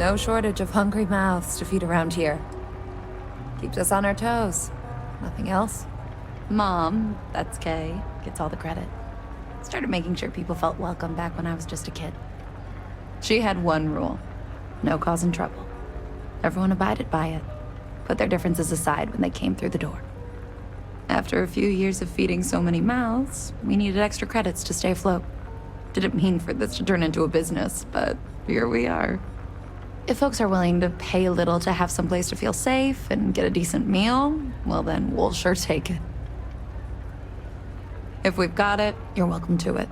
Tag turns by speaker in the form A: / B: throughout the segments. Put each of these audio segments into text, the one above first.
A: no shortage of hungry mouths to feed around here. Keeps us on our toes. Nothing else. Mom, that's Kay, gets all the credit. Started making sure people felt welcome back when I was just a kid. She had one rule: no causing trouble. Everyone abided by it, put their differences aside when they came through the door. After a few years of feeding so many mouths, we needed extra credits to stay afloat. Didn't mean for this to turn into a business, but here we are. If folks are willing to pay a little to have someplace to feel safe and get a decent meal, well then, we'll sure take it. If we've got it, you're welcome to it.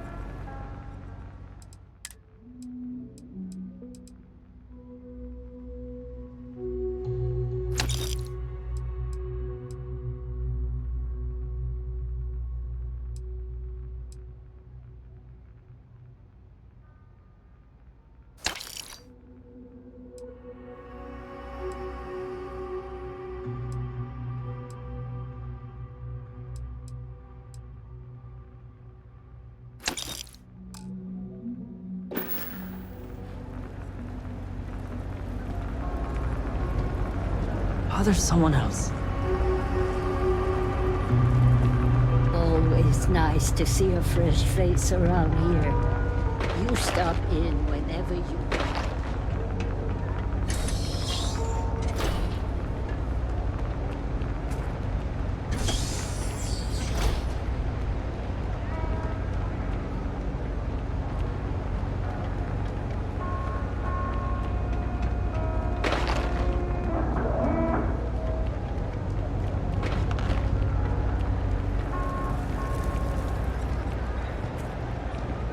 B: Oh, there's someone else.
C: Always nice to see a fresh face around here. You stop in whenever you want.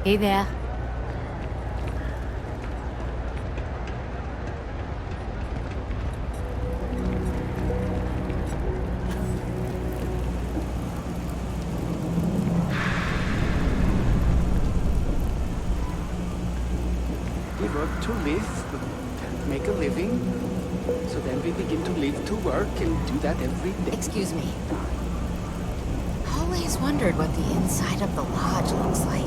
A: Hey there.
D: We work to live, and make a living. So then we begin to live to work and do that every day.
A: Excuse me. Always wondered what the inside of the lodge looks like.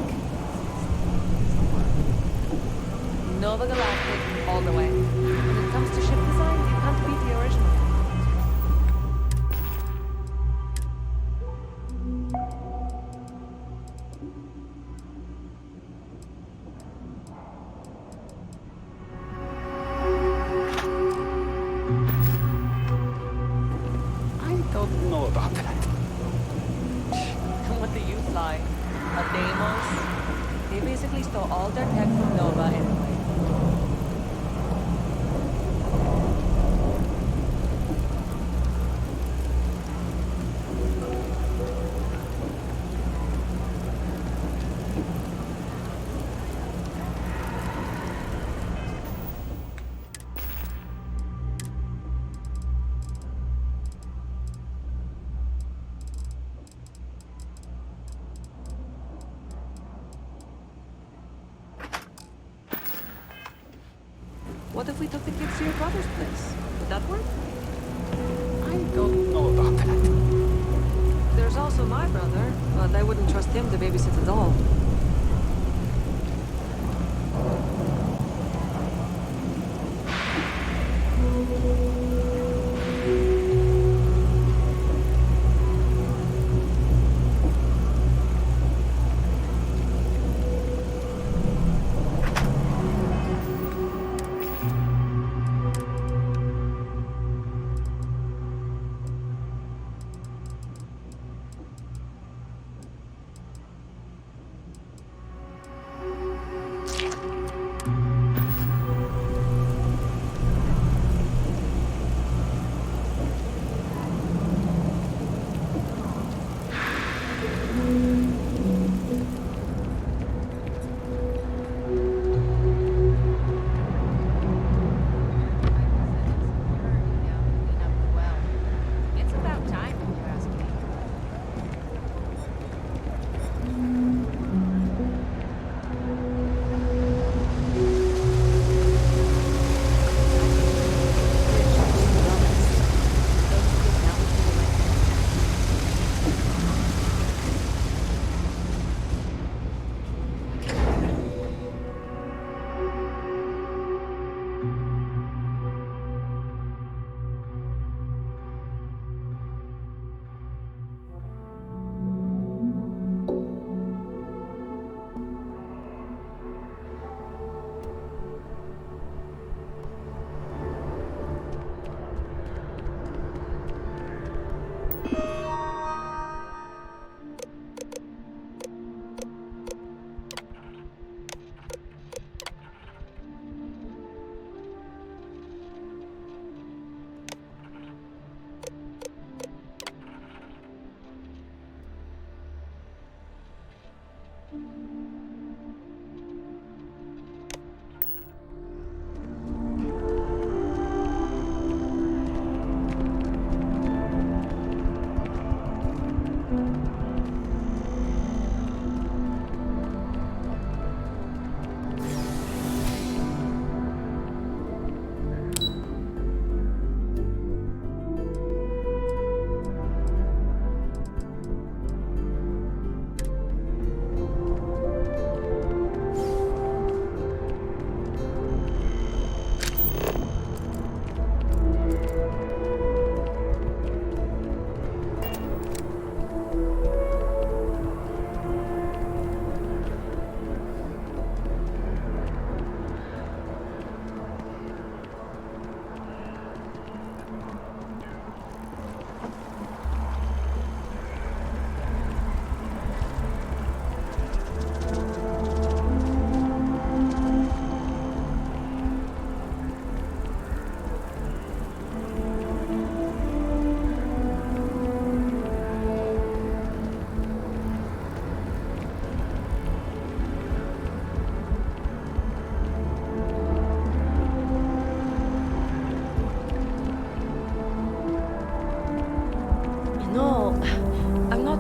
E: Nova Galactic all the way. When it comes to ship design, you can't beat the original.
D: I don't know about that.
E: What do you fly? A Deimos? They basically stole all their tech from Nova anyway. What if we took the kids to your brother's place? Would that work?
D: I don't know about that.
E: There's also my brother, but I wouldn't trust him to babysit a doll.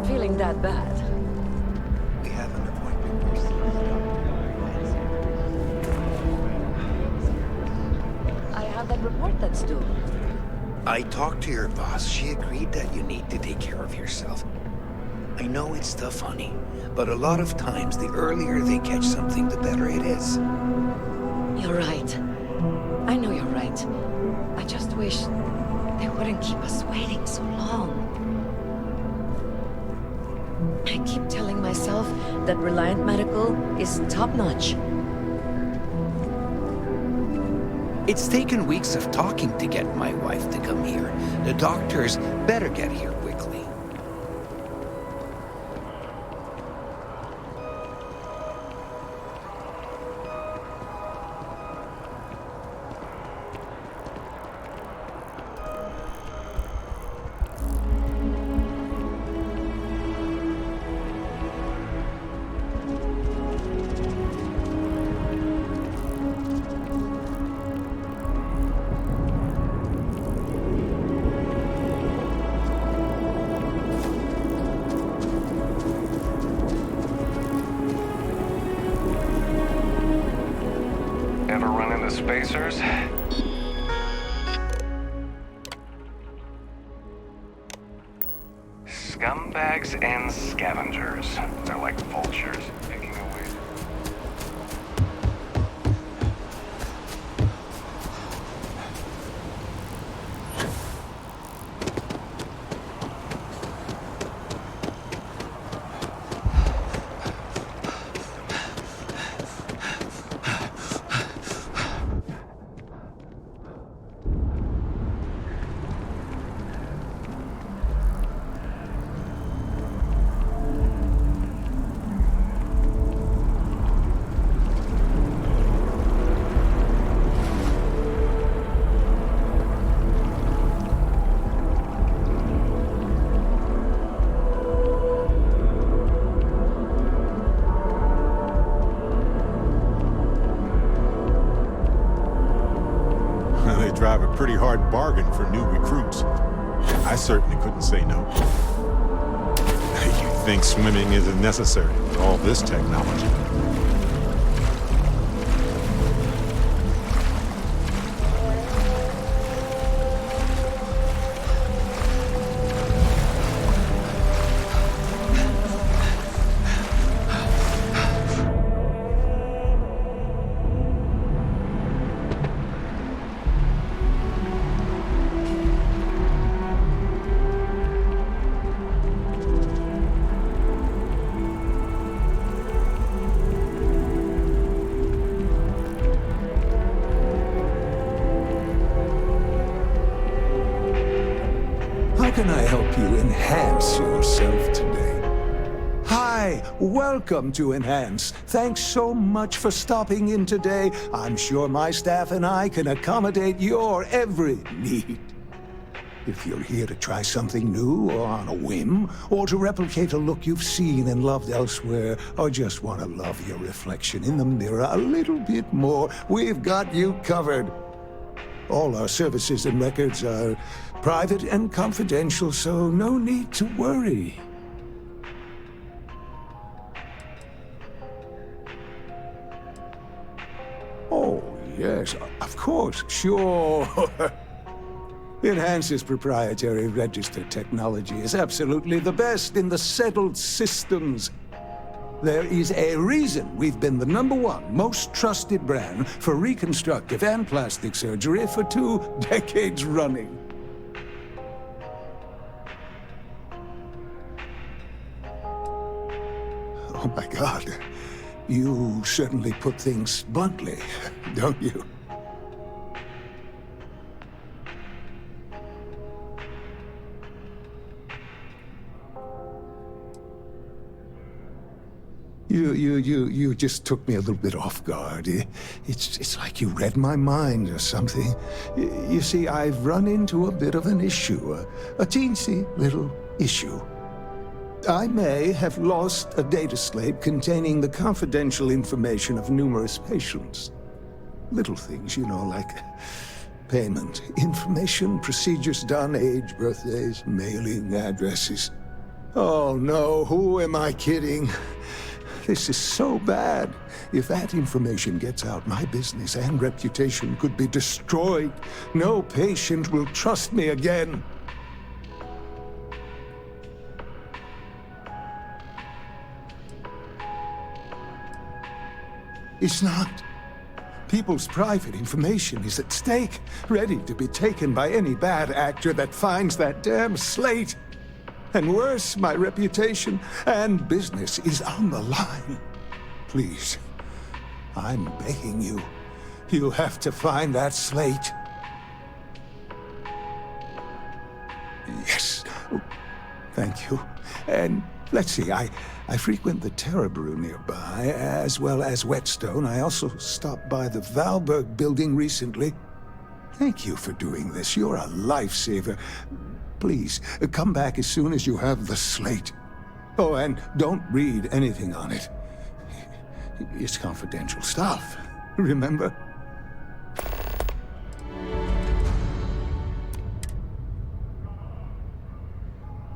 C: feeling that bad.
F: We have an appointment.
C: I have that report that's due.
F: I talked to your boss. She agreed that you need to take care of yourself. I know it's tough, honey, but a lot of times the earlier they catch something, the better it is.
C: You're right. I know you're right. I just wish they wouldn't keep us waiting so long. I keep telling myself that Reliant Medical is top-notch.
F: It's taken weeks of talking to get my wife to come here. The doctors better get here quickly.
G: Ever run into spacers? Scumbags and scavengers. They're like vultures, picking away.
H: They drive a pretty hard bargain for new recruits. I certainly couldn't say no. You think swimming isn't necessary with all this technology?
I: How can I help you enhance yourself today? Hi, welcome to Enhance. Thanks so much for stopping in today. I'm sure my staff and I can accommodate your every need. If you're here to try something new or on a whim, or to replicate a look you've seen and loved elsewhere, or just want to love your reflection in the mirror a little bit more, we've got you covered. All our services and records are private and confidential, so no need to worry. Oh, yes, of course, sure. Enhance's proprietary register technology is absolutely the best in the settled systems. There is a reason we've been the #1 most trusted brand for reconstructive and plastic surgery for 2 decades running. Oh my God, you certainly put things bluntly, don't you? You just took me a little bit off guard. It's like you read my mind or something. You see, I've run into a bit of an issue, a teensy little issue. I may have lost a data slate containing the confidential information of numerous patients. Little things, you know, like payment, information, procedures done, age, birthdays, mailing addresses. Oh no, who am I kidding? This is so bad. If that information gets out, my business and reputation could be destroyed. No patient will trust me again. It's not. People's private information is at stake, ready to be taken by any bad actor that finds that damn slate. And worse, my reputation and business is on the line. Please, I'm begging you. You have to find that slate. Yes. Thank you. And let's see, I frequent the Terror Brew nearby, as well as Whetstone. I also stopped by the Valberg building recently. Thank you for doing this. You're a lifesaver. Please, come back as soon as you have the slate. Oh, and don't read anything on it. It's confidential stuff, remember?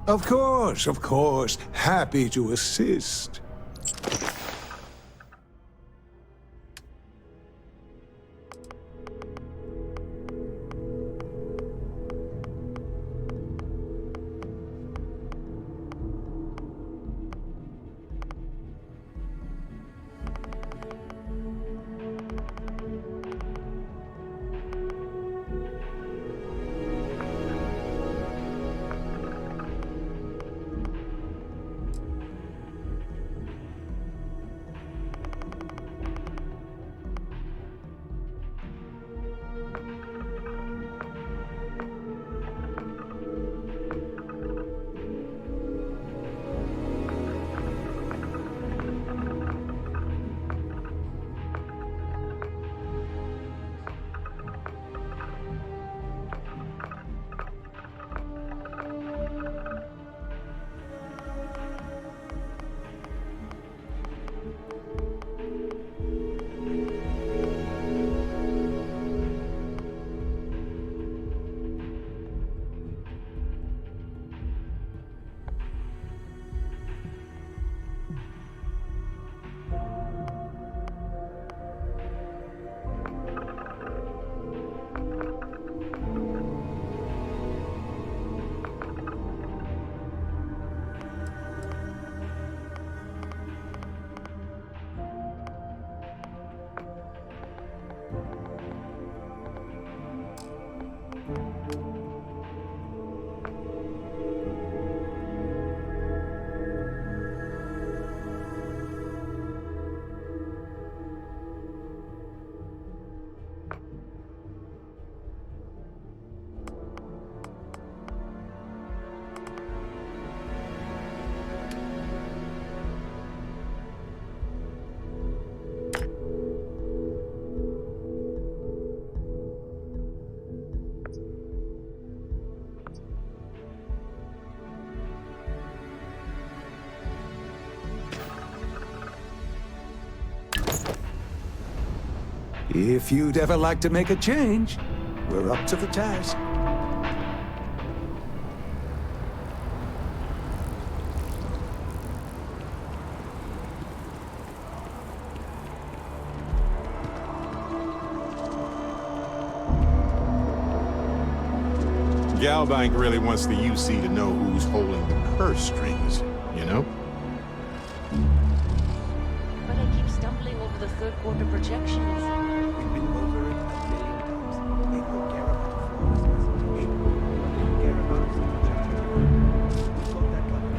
I: Of course. Happy to assist. If you'd ever like to make a change, we're up to the task.
H: Galbank really wants the UC to know who's holding the purse strings, you know?
E: But I keep stumbling over the third quarter projections.
F: We've been over it a million times. They don't care about the flawless presentation. What they care about is the projection. Who's got that level?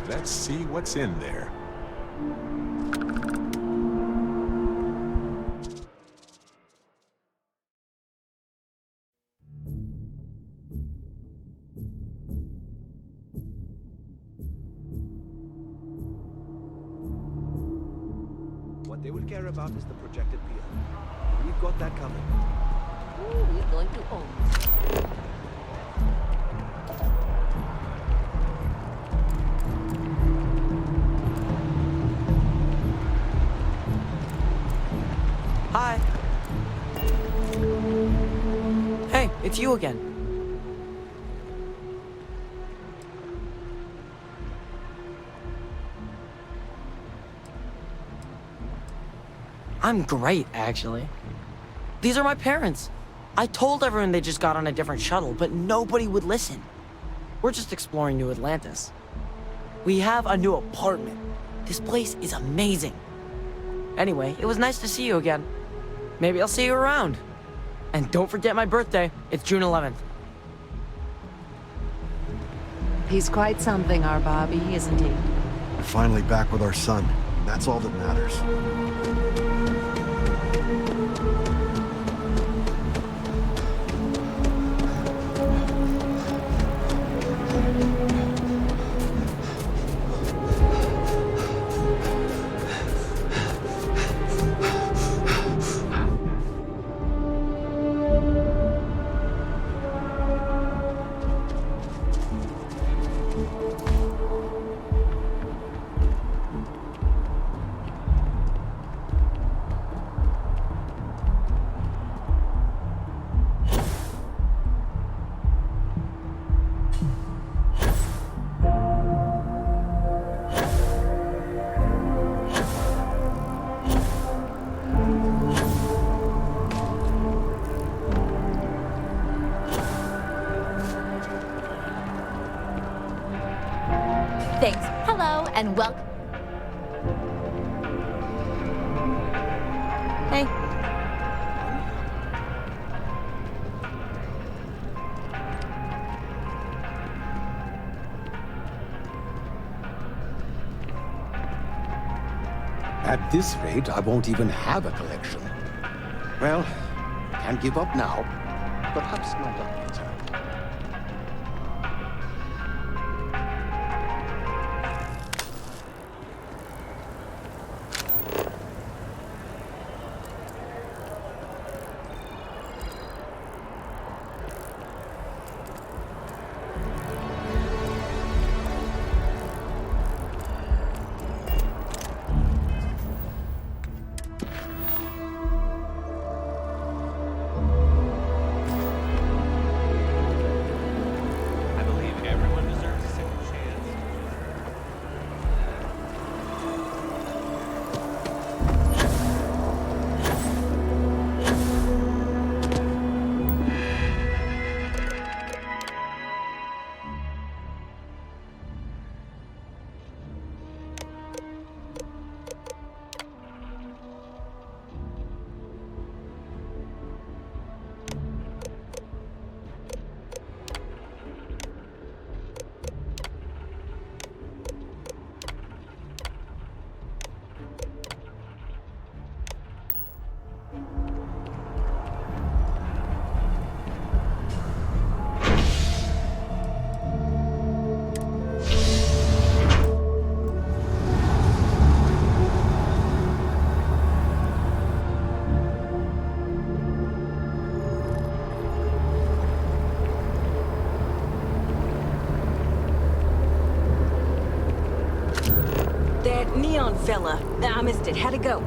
H: Let's see what's in there.
J: What they will care about is the projected PO. We've got that covered.
E: Ooh, we're going to own.
B: Hi. Hey, it's you again. I'm great, actually. These are my parents. I told everyone they just got on a different shuttle, but nobody would listen. We're just exploring New Atlantis. We have a new apartment. This place is amazing. Anyway, it was nice to see you again. Maybe I'll see you around. And don't forget my birthday. It's June 11th.
C: He's quite something, our Bobby, isn't he?
K: We're finally back with our son. That's all that matters.
A: Thanks. Hello, and welcome. Hey.
D: At this rate, I won't even have a collection. Well, can't give up now. Perhaps my luck later.
G: I believe everyone deserves a second chance.
C: That neon fella. I missed it. How'd it go?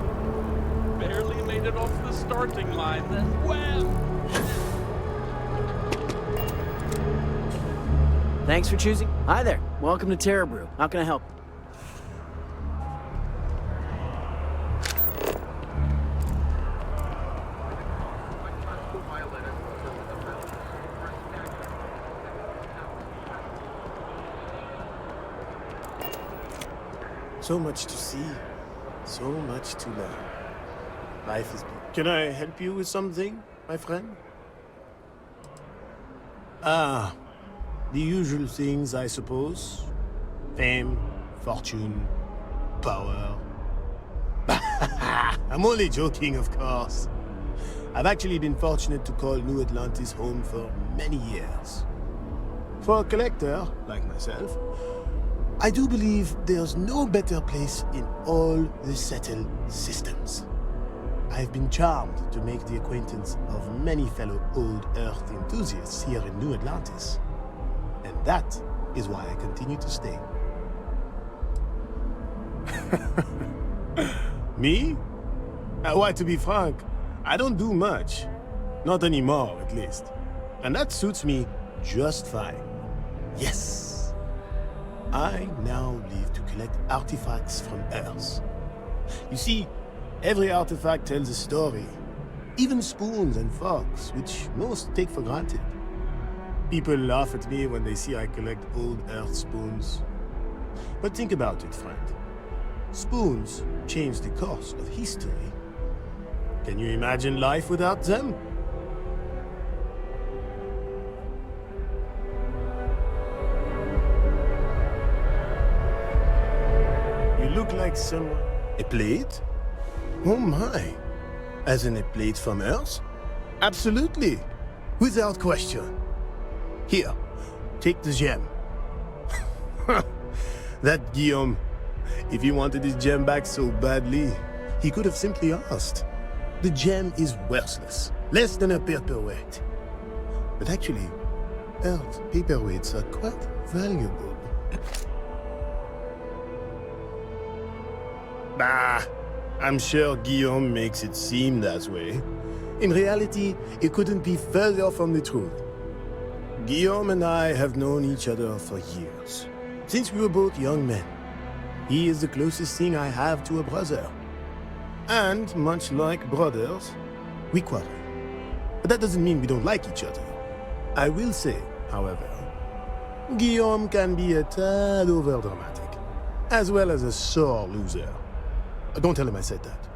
G: Barely made it off the starting line, then wham!
B: Thanks for choosing. Hi there. Welcome to Terra Brew. How can I help?
L: So much to see, so much to learn. Life is big. Can I help you with something, my friend? Ah, the usual things, I suppose. Fame, fortune, power. I'm only joking, of course. I've actually been fortunate to call New Atlantis home for many years. For a collector, like myself, I do believe there's no better place in all the settled systems. I've been charmed to make the acquaintance of many fellow old Earth enthusiasts here in New Atlantis. And that is why I continue to stay. Me? Why, to be frank, I don't do much. Not anymore, at least. And that suits me just fine. Yes. I now live to collect artifacts from Earth. You see, every artifact tells a story. Even spoons and forks, which most take for granted. People laugh at me when they see I collect old Earth spoons. But think about it, friend. Spoons change the course of history. Can you imagine life without them? You look like someone... A plate? Oh my. As in a plate from Earth? Absolutely. Without question. Here, take the gem. That Guillaume, if he wanted his gem back so badly, he could have simply asked. The gem is worthless, less than a paperweight. But actually, Earth paperweights are quite valuable. Bah, I'm sure Guillaume makes it seem that way. In reality, it couldn't be further from the truth. Guillaume and I have known each other for years, since we were both young men. He is the closest thing I have to a brother. And, much like brothers, we quarrel. But that doesn't mean we don't like each other. I will say, however, Guillaume can be a tad overdramatic, as well as a sore loser. Don't tell him I said that.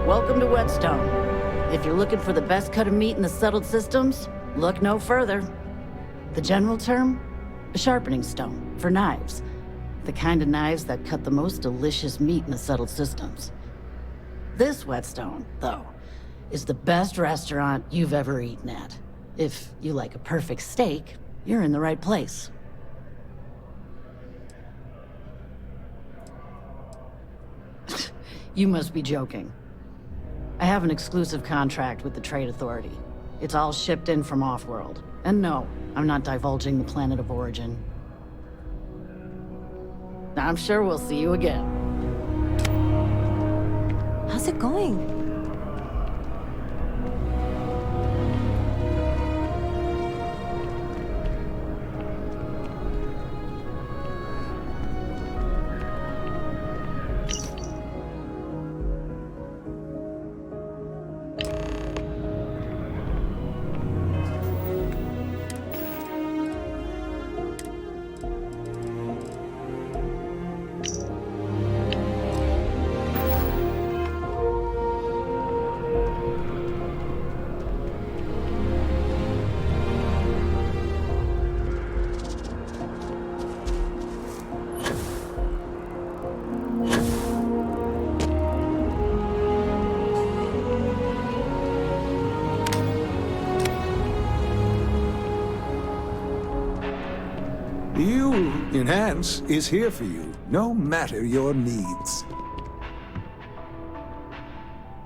M: Welcome to Whetstone. If you're looking for the best cut of meat in the settled systems, look no further. The general term? A sharpening stone for knives. The kind of knives that cut the most delicious meat in the settled systems. This Whetstone, though, is the best restaurant you've ever eaten at. If you like a perfect steak, you're in the right place. You must be joking. I have an exclusive contract with the Trade Authority. It's all shipped in from off-world. And no, I'm not divulging the planet of origin. I'm sure we'll see you again.
N: How's it going?
I: Enhance is here for you, no matter your needs.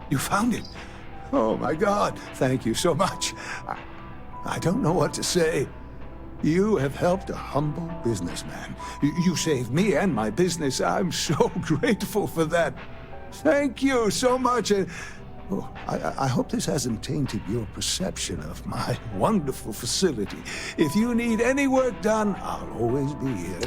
I: You found it. Oh my God, thank you so much. I don't know what to say. You have helped a humble businessman. You saved me and my business. I'm so grateful for that. Thank you so much. Oh, I hope this hasn't tainted your perception of my wonderful facility. If you need any work done, I'll always be here.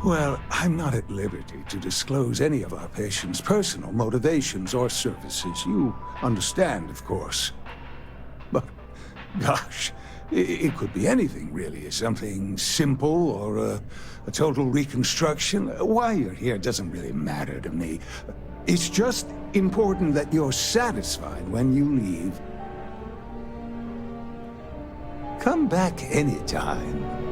I: Well, I'm not at liberty to disclose any of our patients' personal motivations or services. You understand, of course. But, gosh, it could be anything, really. Something simple or a total reconstruction. Why you're here doesn't really matter to me. It's just important that you're satisfied when you leave. Come back anytime.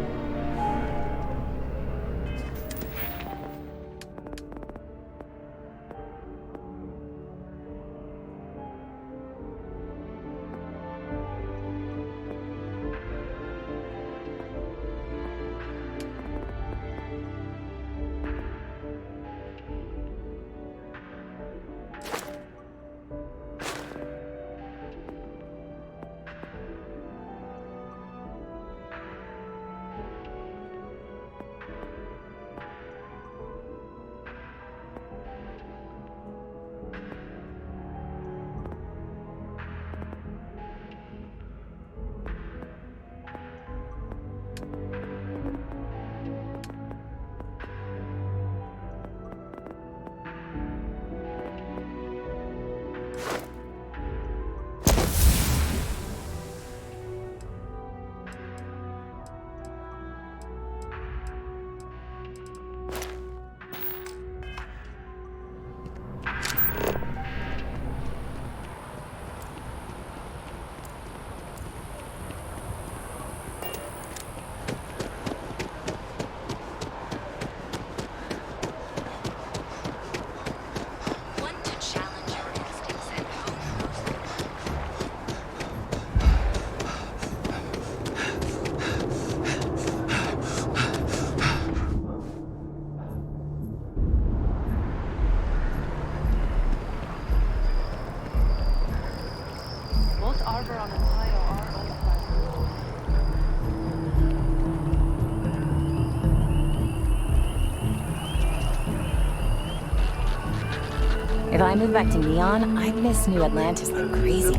A: If I move back to Neon, I'd miss New Atlantis like crazy.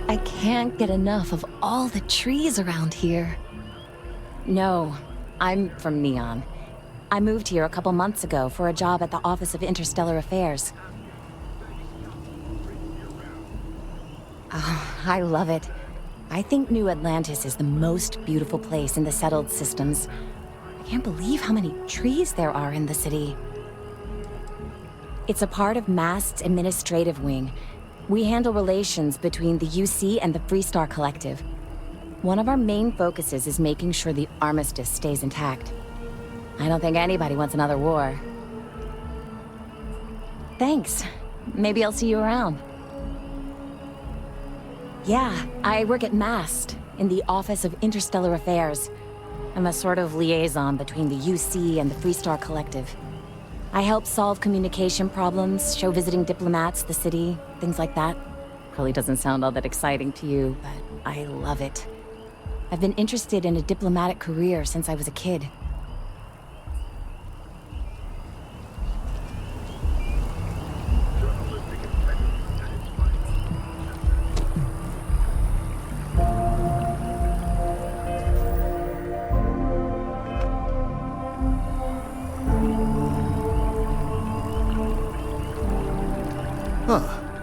A: I can't get enough of all the trees around here. No, I'm from Neon. I moved here a couple months ago for a job at the Office of Interstellar Affairs. Oh, I love it. I think New Atlantis is the most beautiful place in the settled systems. I can't believe how many trees there are in the city. It's a part of MAST's administrative wing. We handle relations between the UC and the Freestar Collective. One of our main focuses is making sure the armistice stays intact. I don't think anybody wants another war. Thanks. Maybe I'll see you around. Yeah, I work at MAST, in the Office of Interstellar Affairs. I'm a sort of liaison between the UC and the Freestar Collective. I help solve communication problems, show visiting diplomats the city, things like that. Probably doesn't sound all that exciting to you, but I love it. I've been interested in a diplomatic career since I was a kid.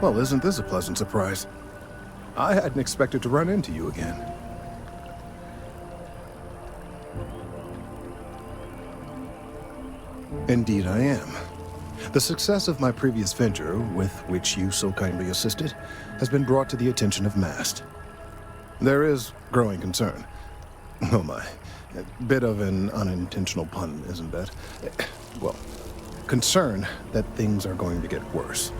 N: Well, isn't this a pleasant surprise? I hadn't expected to run into you again. Indeed I am. The success of my previous venture, with which you so kindly assisted, has been brought to the attention of MAST. There is growing concern. Oh my. A bit of an unintentional pun, isn't that? Well, concern that things are going to get worse.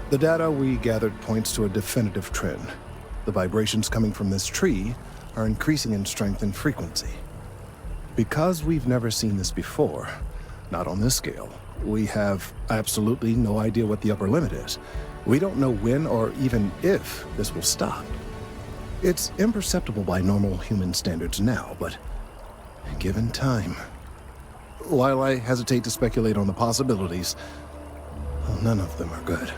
N: The data we gathered points to a definitive trend. The vibrations coming from this tree are increasing in strength and frequency. Because we've never seen this before, not on this scale, we have absolutely no idea what the upper limit is. We don't know when or even if this will stop. It's imperceptible by normal human standards now, but given time... While I hesitate to speculate on the possibilities, well, none of them are good.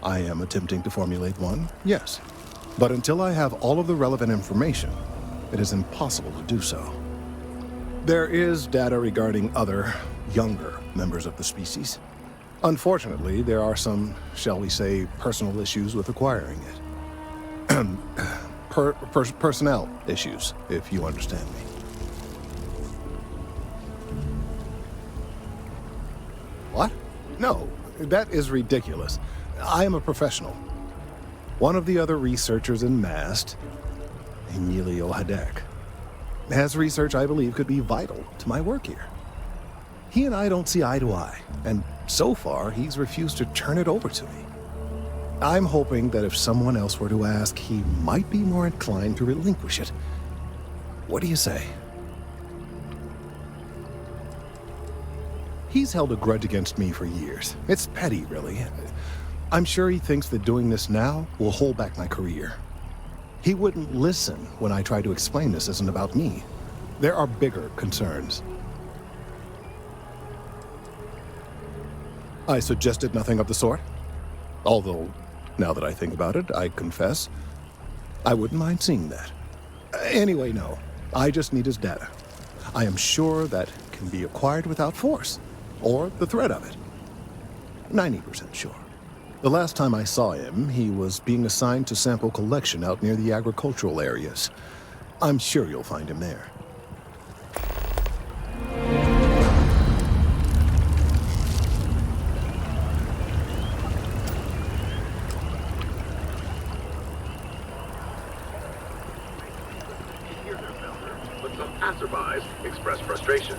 N: I am attempting to formulate one, yes. But until I have all of the relevant information, it is impossible to do so. There is data regarding other, younger members of the species. Unfortunately, there are some, shall we say, personal issues with acquiring it. Personnel issues, if you understand me. What? No, that is ridiculous. I am a professional. One of the other researchers in MAST, Emilio Hadek, has research I believe could be vital to my work here. He and I don't see eye to eye, and so far he's refused to turn it over to me. I'm hoping that if someone else were to ask, he might be more inclined to relinquish it. What do you say? He's held a grudge against me for years. It's petty, really. I'm sure he thinks that doing this now will hold back my career. He wouldn't listen when I try to explain this isn't about me. There are bigger concerns. I suggested nothing of the sort. Although, now that I think about it, I confess, I wouldn't mind seeing that. Anyway, no. I just need his data. I am sure that can be acquired without force, or the threat of it. 90% sure. The last time I saw him, he was being assigned to sample collection out near the agricultural areas. I'm sure you'll find him there.
O: Passerbys express frustration.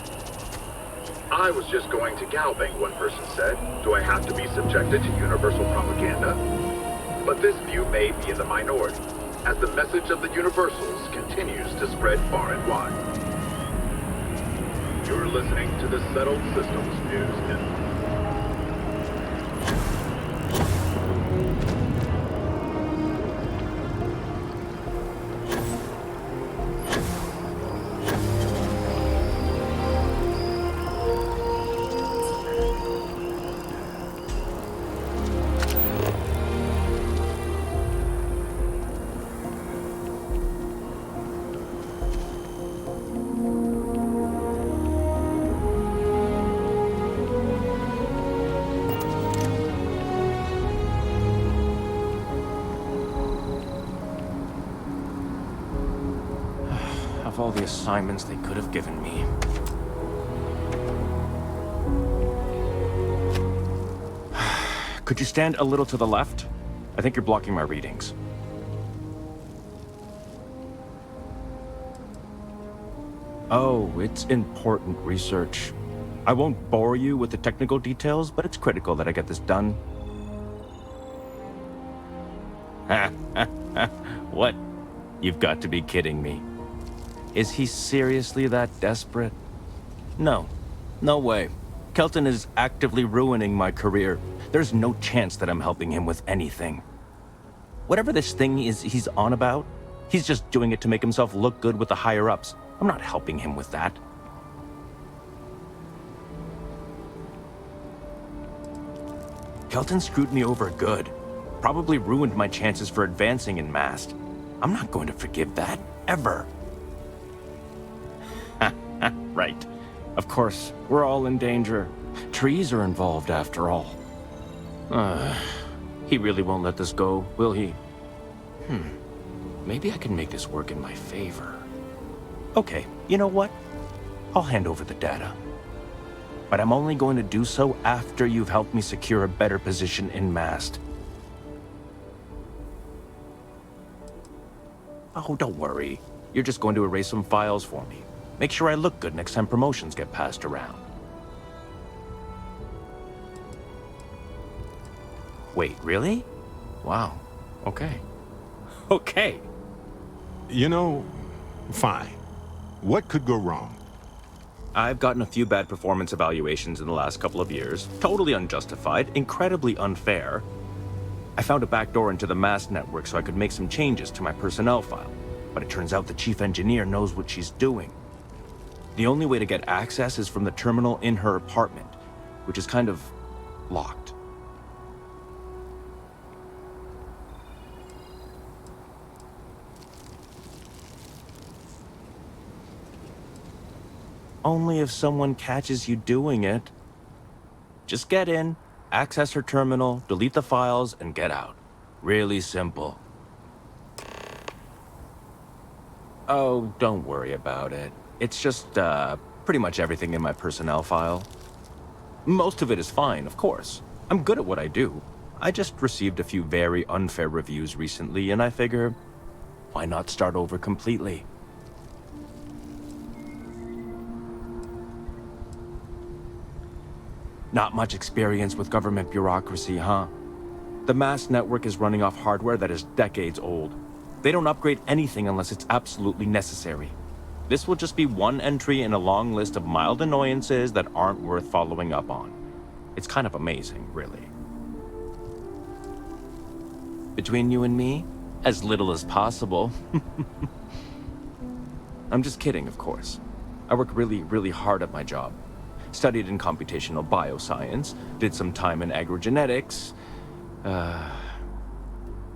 O: I was just going to Galbank, one person said. Do I have to be subjected to universal propaganda? But this view may be in the minority, as the message of the universals continues to spread far and wide. You're listening to the Settled Systems News Network.
P: All the assignments they could have given me. Could you stand a little to the left? I think you're blocking my readings. Oh, it's important research. I won't bore you with the technical details, but it's critical that I get this done. What? You've got to be kidding me. Is he seriously that desperate? No. No way. Kelton is actively ruining my career. There's no chance that I'm helping him with anything. Whatever this thing is he's on about, he's just doing it to make himself look good with the higher-ups. I'm not helping him with that. Kelton screwed me over good. Probably ruined my chances for advancing in MAST. I'm not going to forgive that, ever. Right. Of course, we're all in danger. Trees are involved after all. He really won't let this go, will he? Maybe I can make this work in my favor. Okay, you know what? I'll hand over the data. But I'm only going to do so after you've helped me secure a better position in MAST. Oh, don't worry. You're just going to erase some files for me. Make sure I look good next time promotions get passed around. Wait, really? Wow. Okay. Okay.
H: You know, fine. What could go wrong?
P: I've gotten a few bad performance evaluations in the last couple of years. Totally unjustified, incredibly unfair. I found a backdoor into the MAST network so I could make some changes to my personnel file. But it turns out the chief engineer knows what she's doing. The only way to get access is from the terminal in her apartment, which is kind of locked. Only if someone catches you doing it. Just get in, access her terminal, delete the files, and get out. Really simple. Oh, don't worry about it. It's just, pretty much everything in my personnel file. Most of it is fine, of course. I'm good at what I do. I just received a few very unfair reviews recently, and I figure, why not start over completely? Not much experience with government bureaucracy, huh? The MAST network is running off hardware that is decades old. They don't upgrade anything unless it's absolutely necessary. This will just be one entry in a long list of mild annoyances that aren't worth following up on. It's kind of amazing, really. Between you and me, as little as possible. I'm just kidding, of course. I work really, really hard at my job. Studied in computational bioscience, did some time in agrogenetics.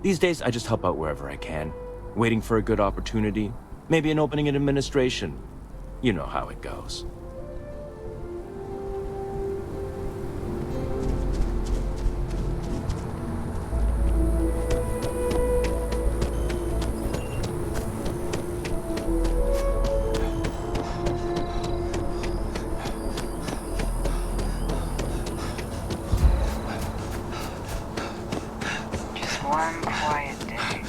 P: These days, I just help out wherever I can, waiting for a good opportunity, maybe an opening in administration. You know how it goes.
Q: One quiet day.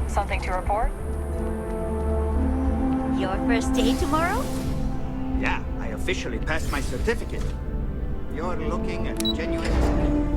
Q: Something to report?
R: Your first day tomorrow?
S: Yeah, I officially passed my certificate. You're looking at genuine...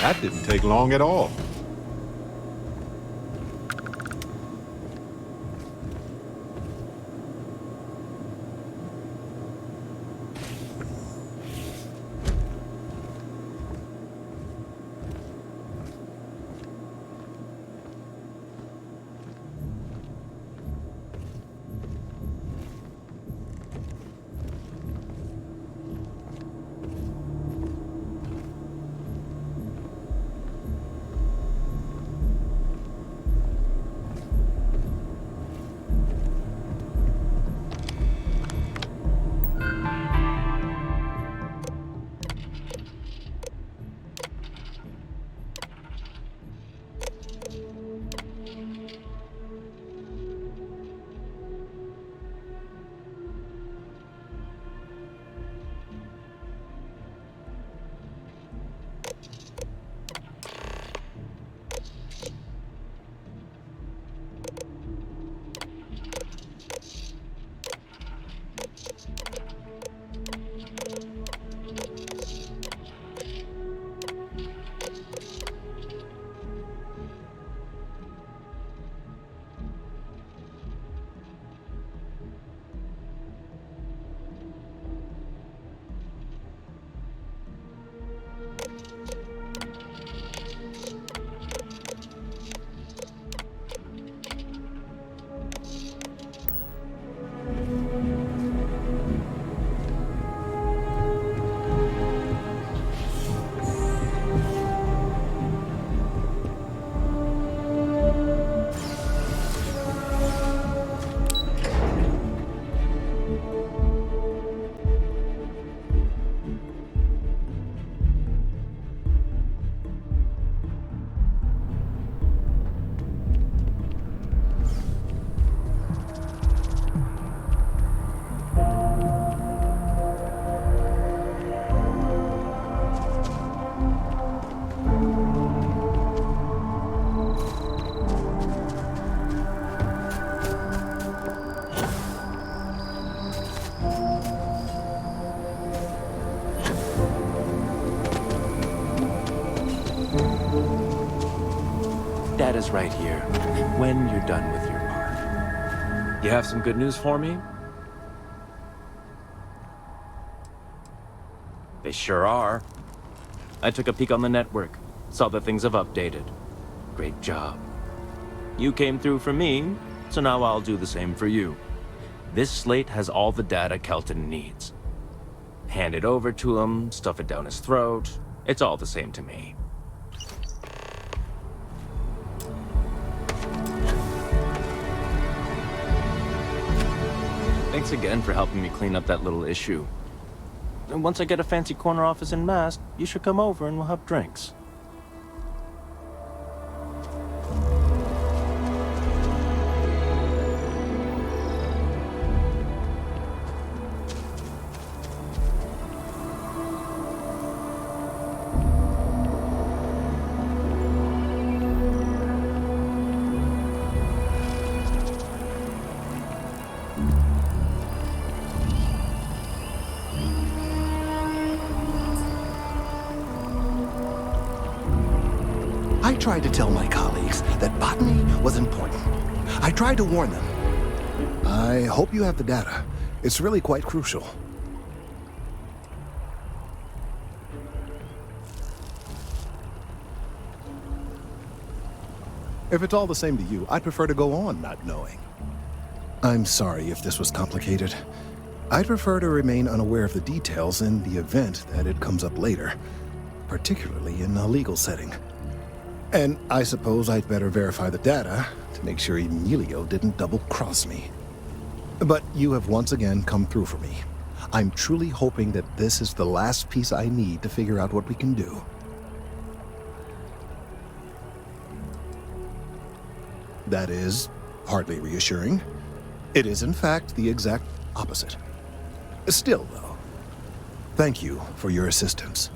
H: That didn't take long at all.
P: is right here, when you're done with your part. You have some good news for me? They sure are. I took a peek on the network, saw that things have updated. Great job. You came through for me, so now I'll do the same for you. This slate has all the data Kelton needs. Hand it over to him, stuff it down his throat. It's all the same to me. Thanks again for helping me clean up that little issue. And once I get a fancy corner office in Mast, you should come over and we'll have drinks.
K: I tried to tell my colleagues that botany was important. I tried to warn them. I hope you have the data. It's really quite crucial. If it's all the same to you, I'd prefer to go on not knowing. I'm sorry if this was complicated. I'd prefer to remain unaware of the details in the event that it comes up later, particularly in a legal setting. And I suppose I'd better verify the data to make sure Emilio didn't double-cross me. But you have once again come through for me. I'm truly hoping that this is the last piece I need to figure out what we can do. That is hardly reassuring. It is, in fact, the exact opposite. Still, though, thank you for your assistance.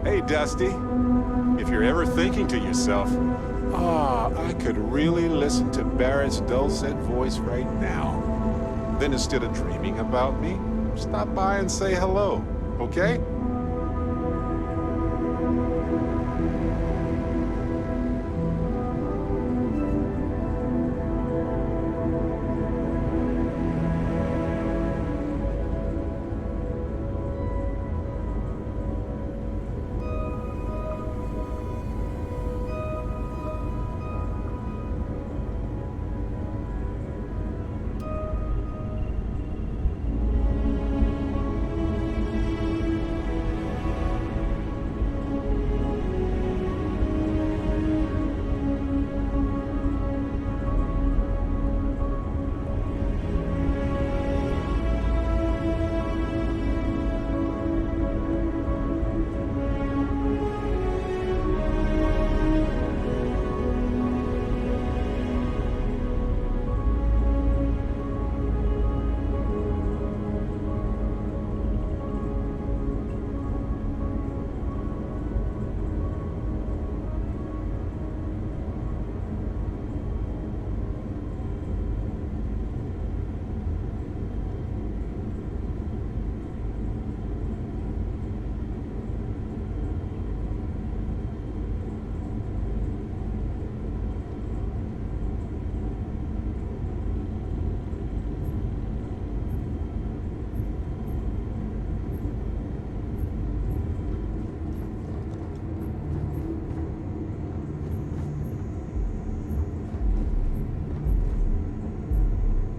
H: Hey, Dusty. If you're ever thinking to yourself, I could really listen to Barrett's dulcet voice right now. then instead of dreaming about me, stop by and say hello, okay?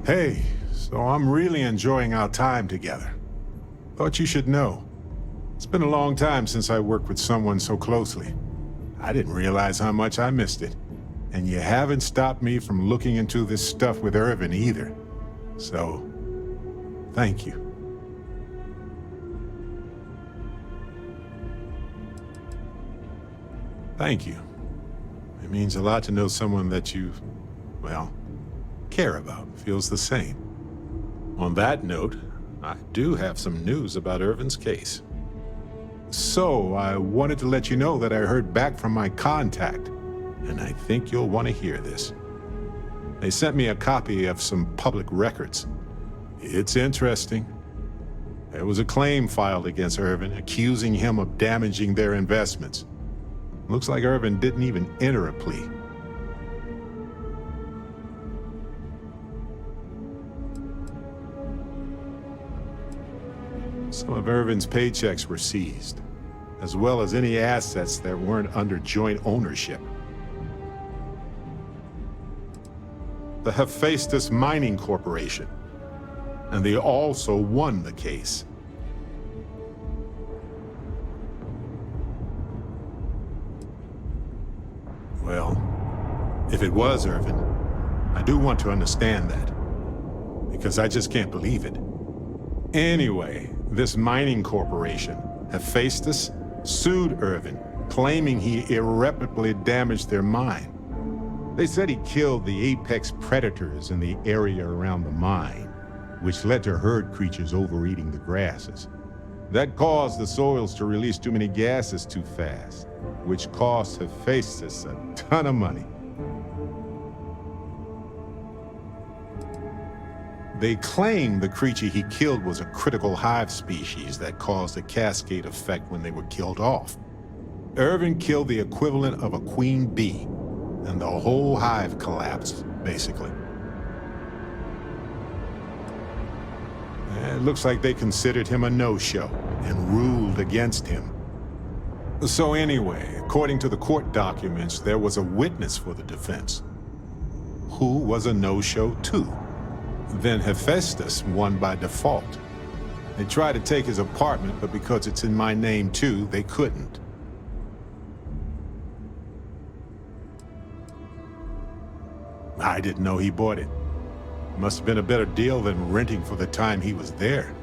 H: Hey, so I'm really enjoying our time together. Thought you should know. It's been a long time since I worked with someone so closely. I didn't realize how much I missed it. And you haven't stopped me from looking into this stuff with Irvin either. So, thank you. Thank you. It means a lot to know someone that you, well, care about feels the same. On that note, I do have some news about Irvin's case. So, I wanted to let you know that I heard back from my contact, and I think you'll want to hear this. They sent me a copy of some public records. It's interesting. There was a claim filed against Irvin, accusing him of damaging their investments. Looks like Irvin didn't even enter a plea. Some of Irvin's paychecks were seized, as well as any assets that weren't under joint ownership. The Hephaestus Mining Corporation, and they also won the case. Well, if it was Irvin, I do want to understand that, because I just can't believe it. Anyway, this mining corporation, Hephaestus, sued Irvin, claiming he irreparably damaged their mine. They said he killed the apex predators in the area around the mine, which led to herd creatures overeating the grasses. That caused the soils to release too many gases too fast, which cost Hephaestus a ton of money. They claim the creature he killed was a critical hive species that caused a cascade effect when they were killed off. Irvin killed the equivalent of a queen bee, and the whole hive collapsed, basically. It looks like they considered him a no-show and ruled against him. So anyway, according to the court documents, there was a witness for the defense, who was a no-show too. Then Hephaestus won by default. They tried to take his apartment, but because it's in my name too, they couldn't. I didn't know he bought it. Must have been a better deal than renting for the time he was there.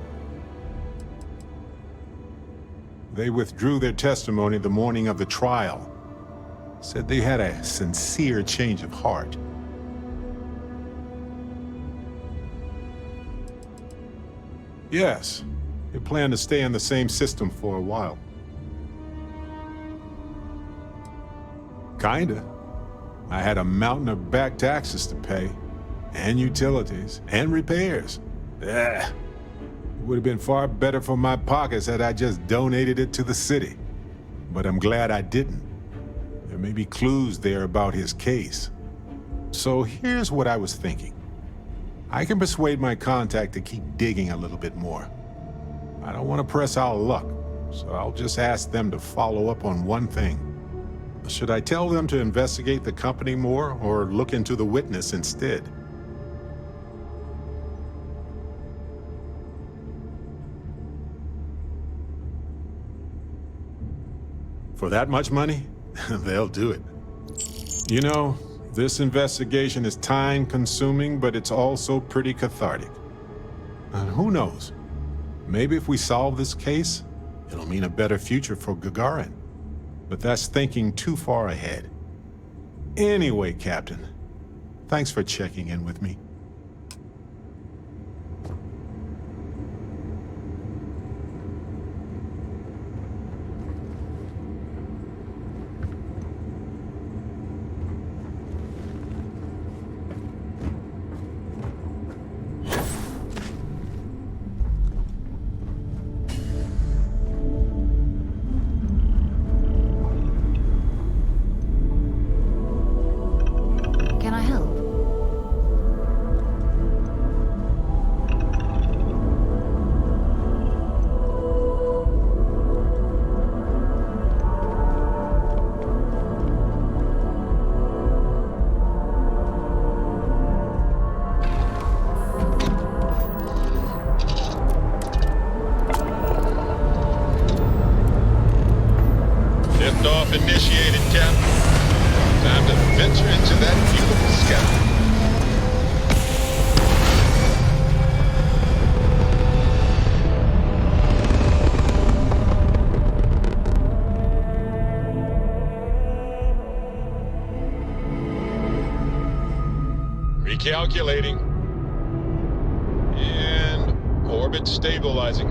H: They withdrew their testimony the morning of the trial. Said they had a sincere change of heart. Yes, they plan to stay in the same system for a while. Kinda. I had a mountain of back taxes to pay, and utilities, and repairs. Yeah. It would have been far better for my pockets had I just donated it to the city. But I'm glad I didn't. There may be clues there about his case. So here's what I was thinking. I can persuade my contact to keep digging a little bit more. I don't want to press our luck, so I'll just ask them to follow up on one thing. Should I tell them to investigate the company more or look into the witness instead? For that much money? They'll do it. You know, this investigation is time-consuming, but it's also pretty cathartic. And who knows? Maybe if we solve this case, it'll mean a better future for Gagarin. But that's thinking too far ahead. Anyway, Captain, thanks for checking in with me.
A: Can I help?
H: Liftoff initiated, Captain. Time to venture into that beautiful sky. Recalculating. And orbit stabilizing.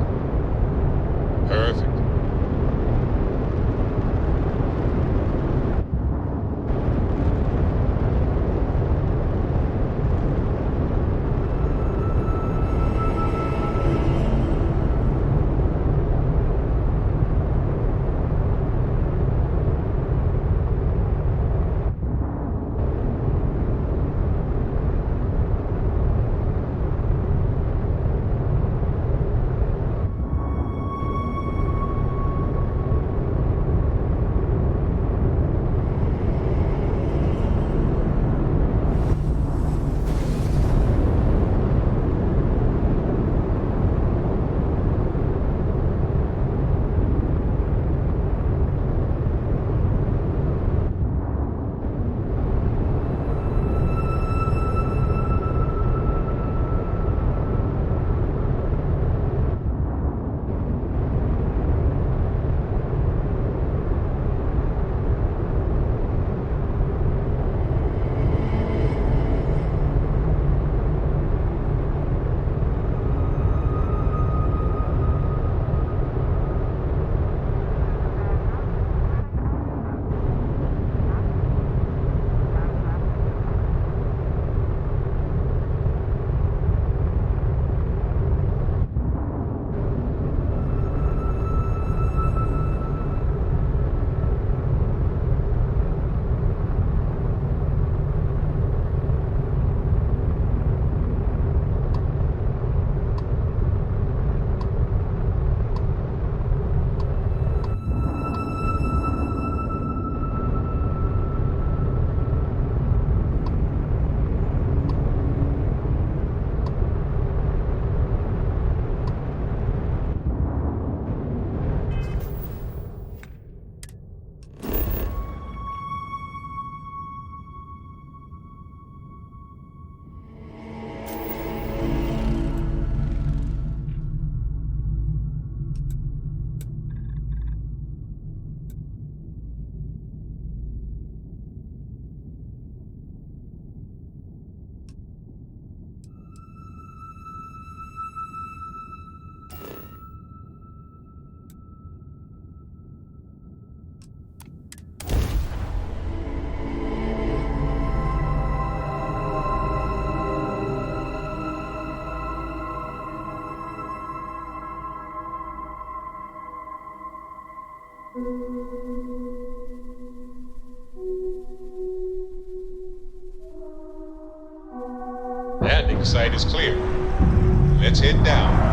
H: Perfect. Landing site is clear. Let's head down.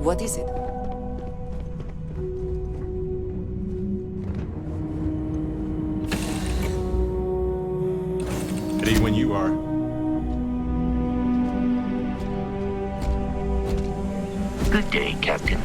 A: What is it?
H: Ready when you are.
T: Good day, Captain.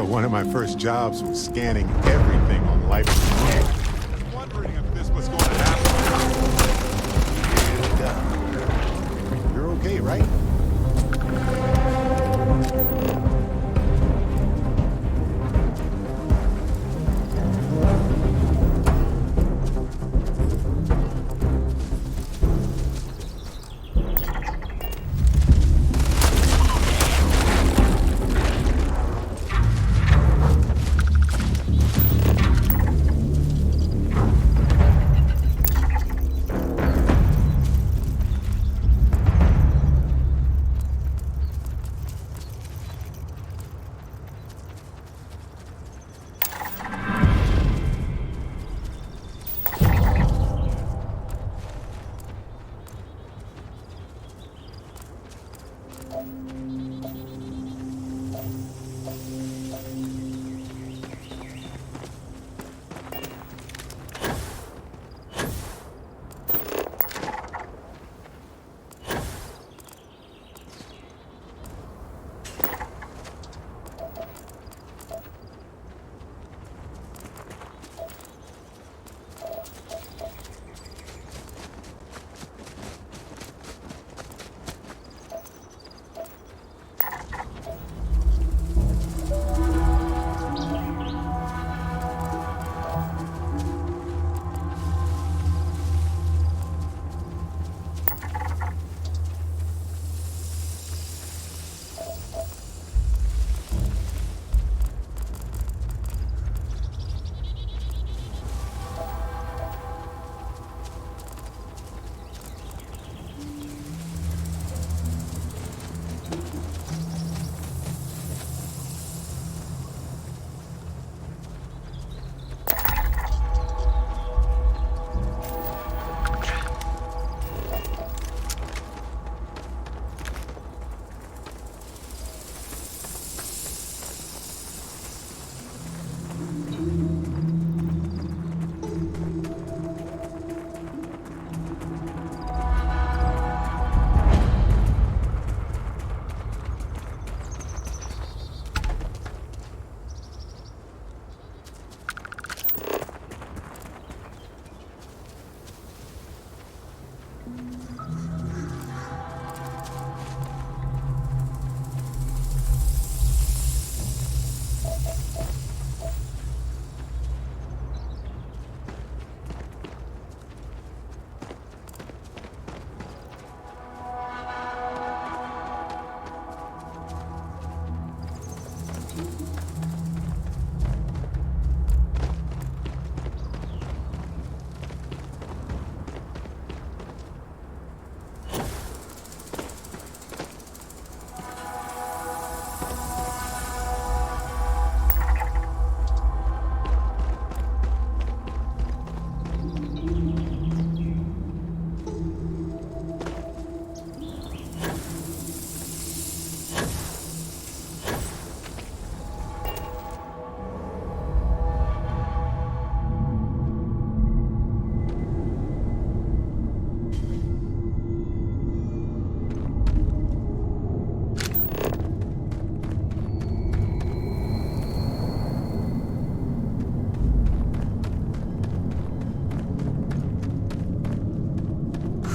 H: One of my first jobs was scanning everything on life. Just wondering if this was going to happen. And, you're okay, right?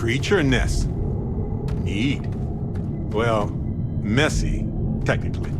H: creature nest. Neat. Well, messy, technically.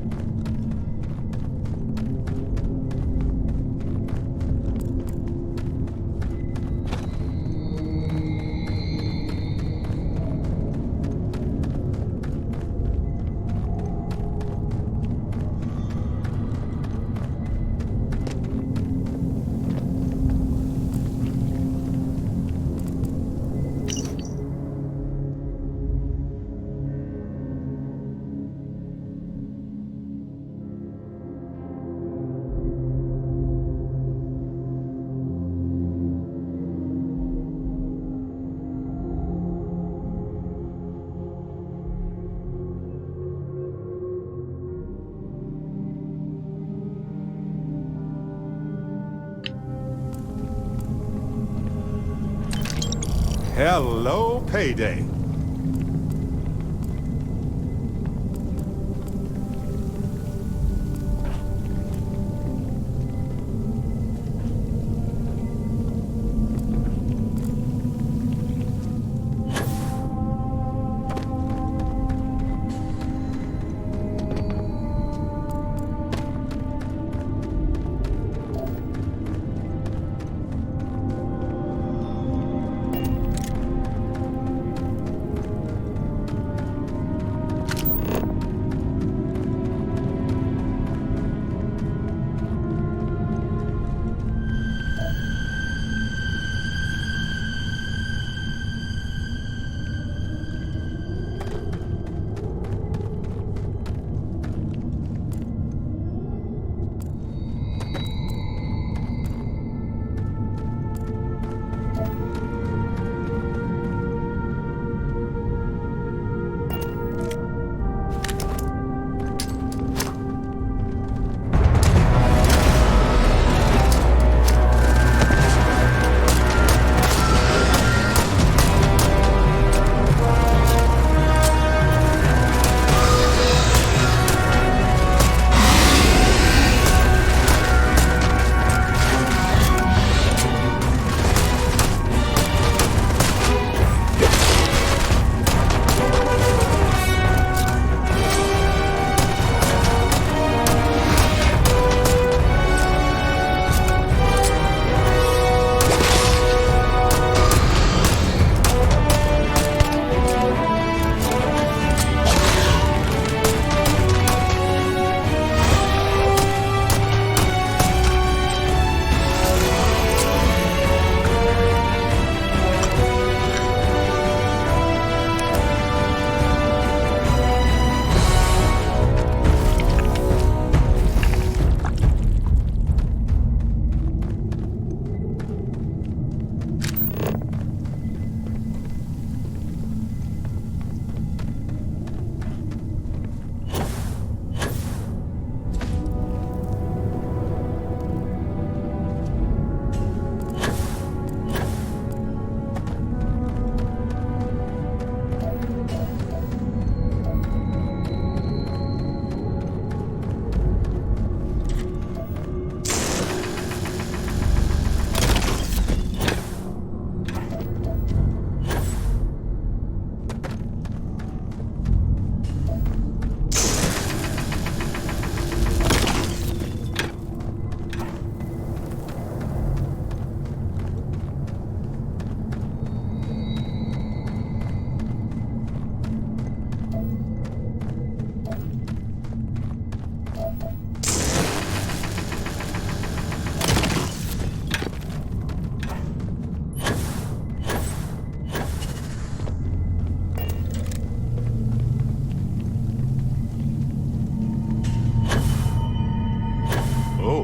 H: Hello, payday.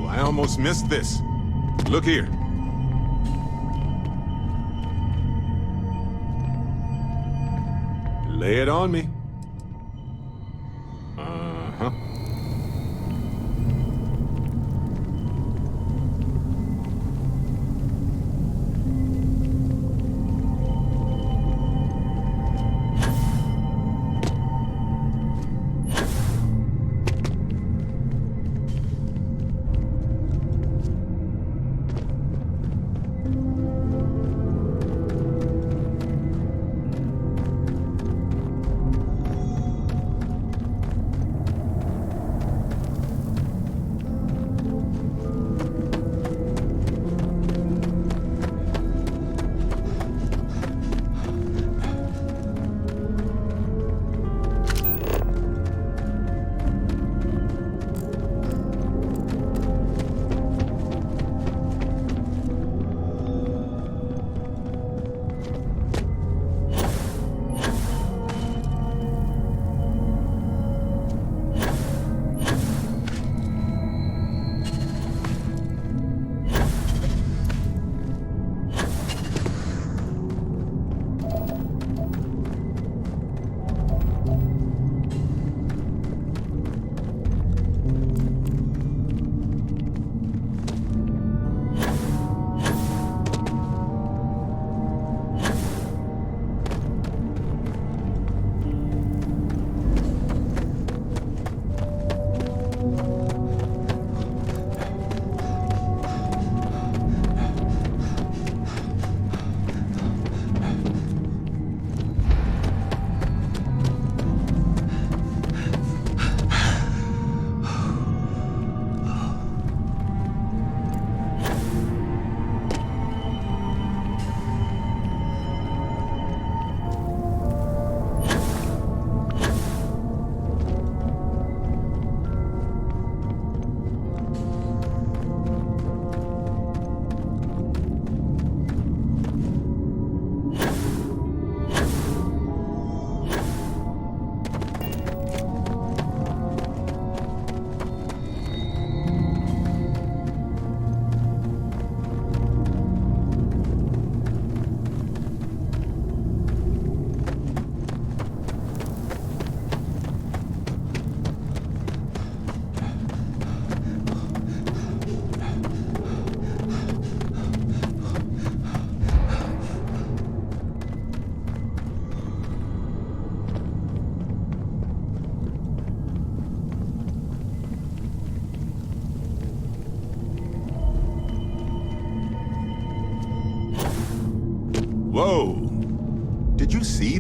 H: I almost missed this. Look here. Lay it on me. Uh-huh.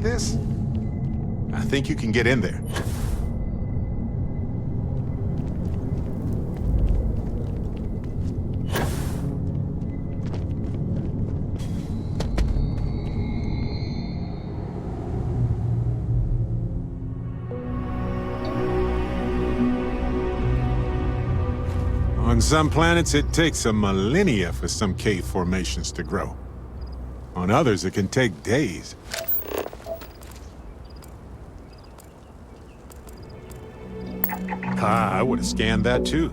H: this? I think you can get in there. On some planets, it takes a millennia for some cave formations to grow. On others, it can take days. I would have scanned that too.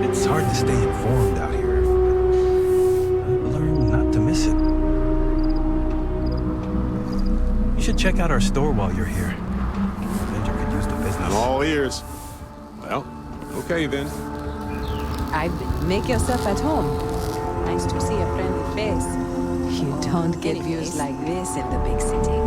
J: It's hard to stay informed out here, but I've learned not to miss it. You should check out our store while you're here. Avenger could use the business.
H: I'm all ears. Well, okay then.
U: Make yourself at home. Nice to see a friendly face. You don't get views like this in the big city.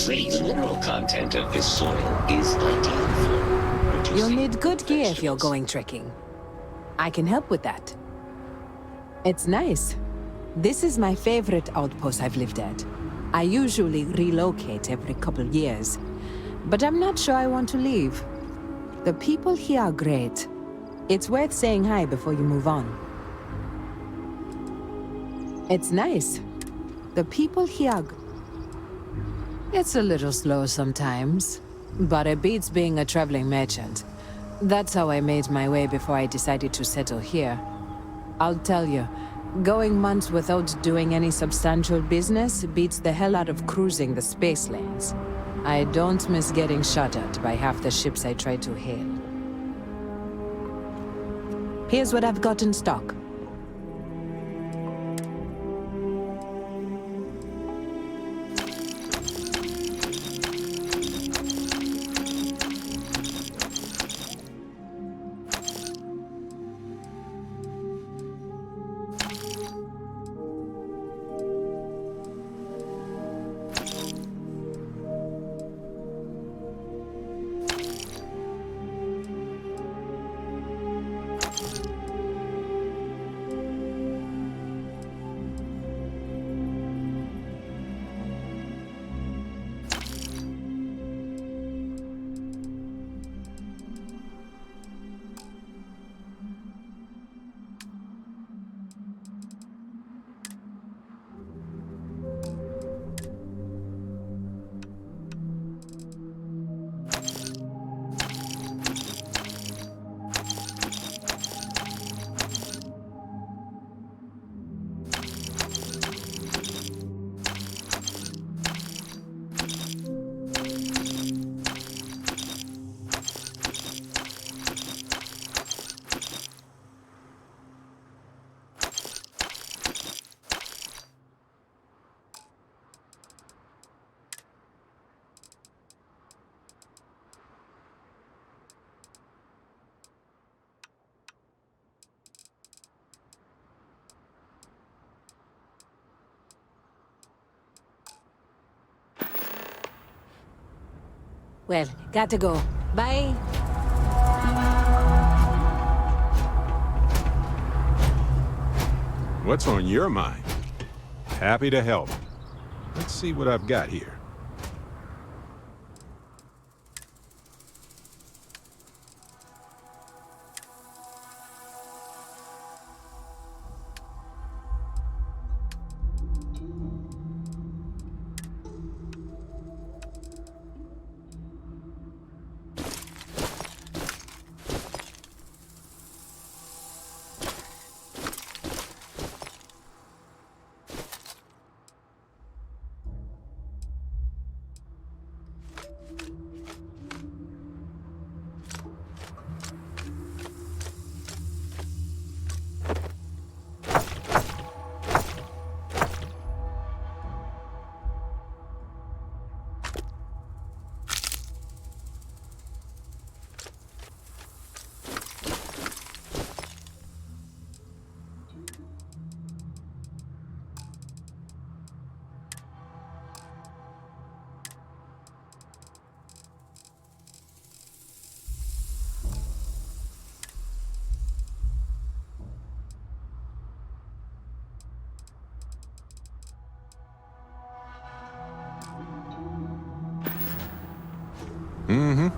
T: The mineral content of this soil is ideal for producing.
U: You'll need good gear if you're going trekking. I can help with that. It's nice. This is my favorite outpost I've lived at. I usually relocate every couple years, but I'm not sure I want to leave. The people here are great. It's worth saying hi before you move on. It's nice. The people here are... It's a little slow sometimes, but it beats being a traveling merchant. That's how I made my way before I decided to settle here. I'll tell you, going months without doing any substantial business beats the hell out of cruising the space lanes. I don't miss getting shot at by half the ships I try to hail. Here's what I've got in stock. Well, got to go. Bye.
H: What's on your mind? Happy to help. Let's see what I've got here. Mm-hmm.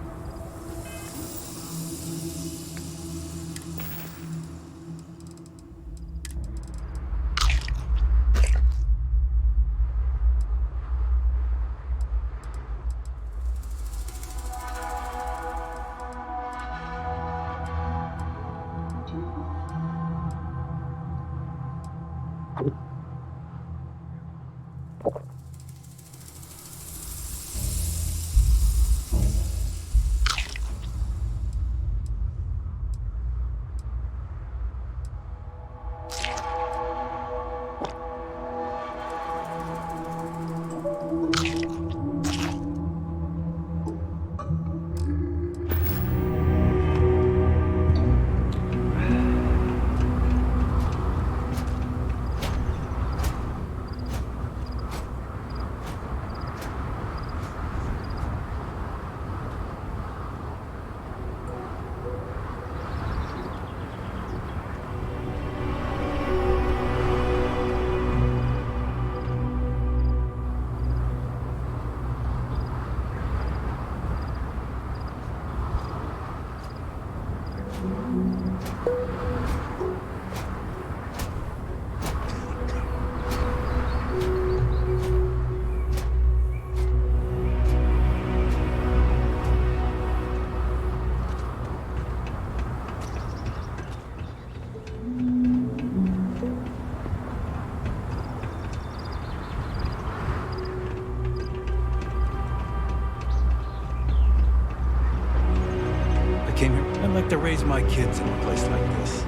J: Came here. I'd like to raise my kids in a place like this.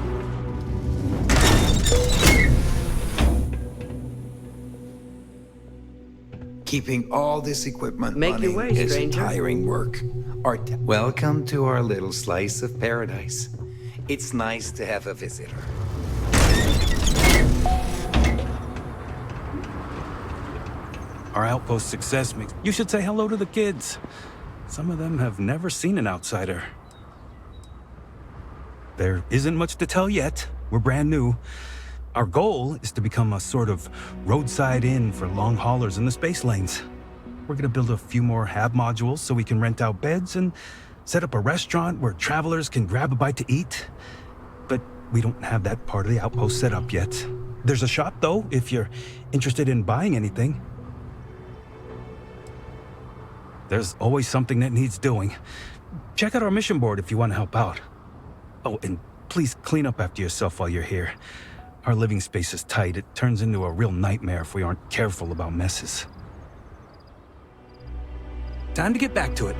F: Keeping all this equipment
V: Make your
F: running
V: way,
F: is
V: stranger.
F: tiring work. Welcome to our little slice of paradise. It's nice to have a visitor.
J: Our outpost success makes... You should say hello to the kids. Some of them have never seen an outsider. There isn't much to tell yet. We're brand new. Our goal is to become a sort of roadside inn for long haulers in the space lanes. We're gonna build a few more hab modules so we can rent out beds and set up a restaurant where travelers can grab a bite to eat. But we don't have that part of the outpost set up yet. There's a shop, though, if you're interested in buying anything. There's always something that needs doing. Check out our mission board if you want to help out. Oh, and please clean up after yourself while you're here. Our living space is tight. It turns into a real nightmare if we aren't careful about messes. Time to get back to it.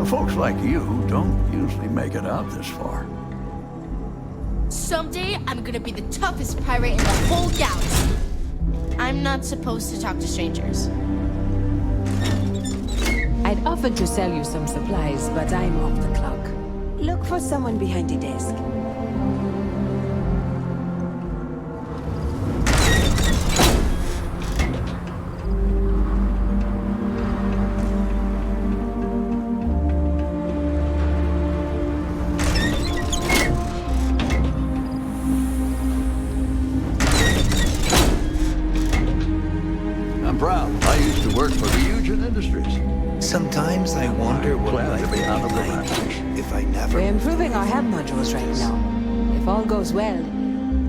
W: Folks like you don't usually make it out this far.
X: Someday, I'm gonna be the toughest pirate in the whole galaxy. I'm not supposed to talk to strangers.
U: I'd offered to sell you some supplies, but I'm off the clock. Look for someone behind the desk.
W: proud. I used to work for Ryujin Industries.
F: Sometimes I wonder what
W: Glad
F: life
W: to
F: would
W: be
F: be
W: out of the
F: like
W: rat.
F: if I never...
U: We're improving our hab modules right now. If all goes well,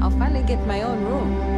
U: I'll finally get my own room.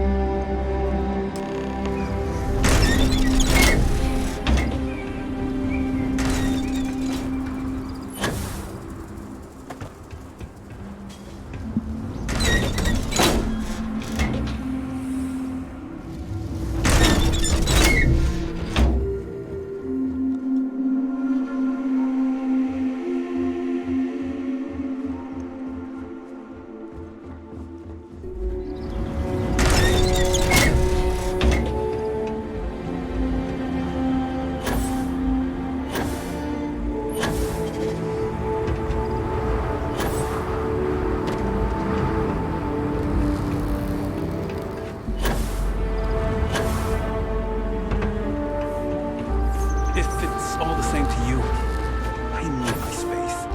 J: If it's all the same to you, I need my space.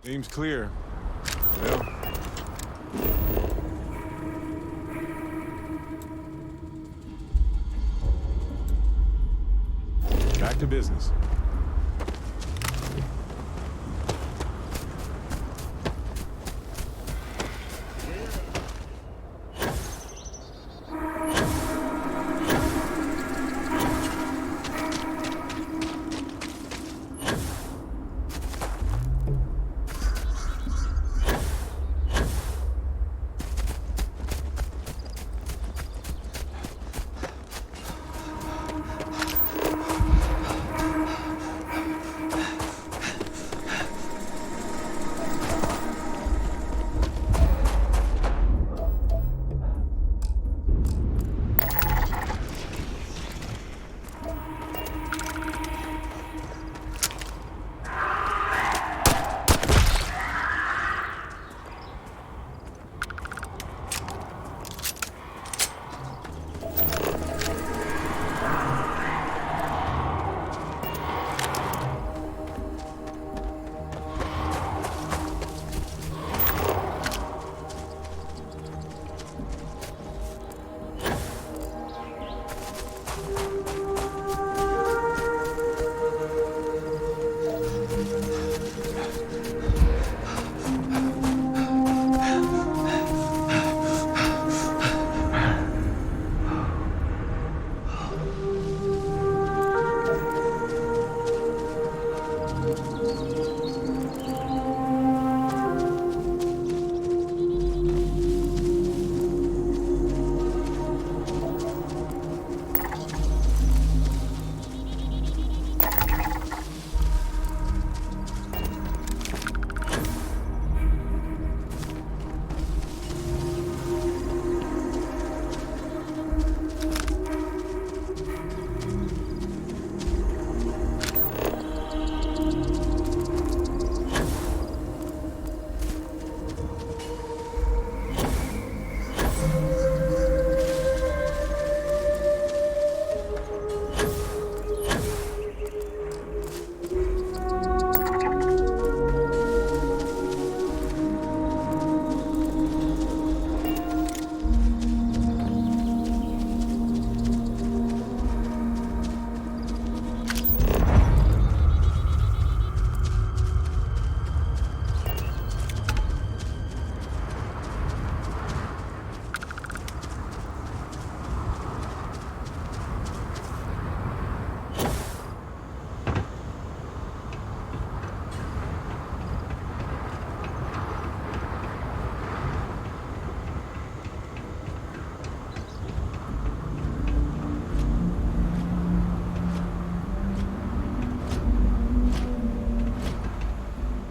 H: Seems clear. Well, back to business.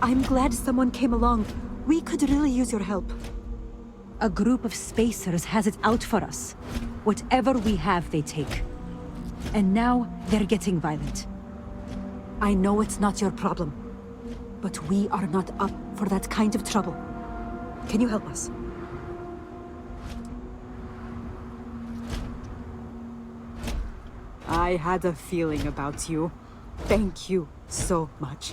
C: I'm glad someone came along. We could really use your help. A group of spacers has it out for us. Whatever we have, they take. And now, they're getting violent. I know it's not your problem, but we are not up for that kind of trouble. Can you help us? I had a feeling about you. Thank you so much.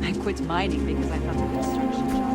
C: I quit mining because I thought the construction job.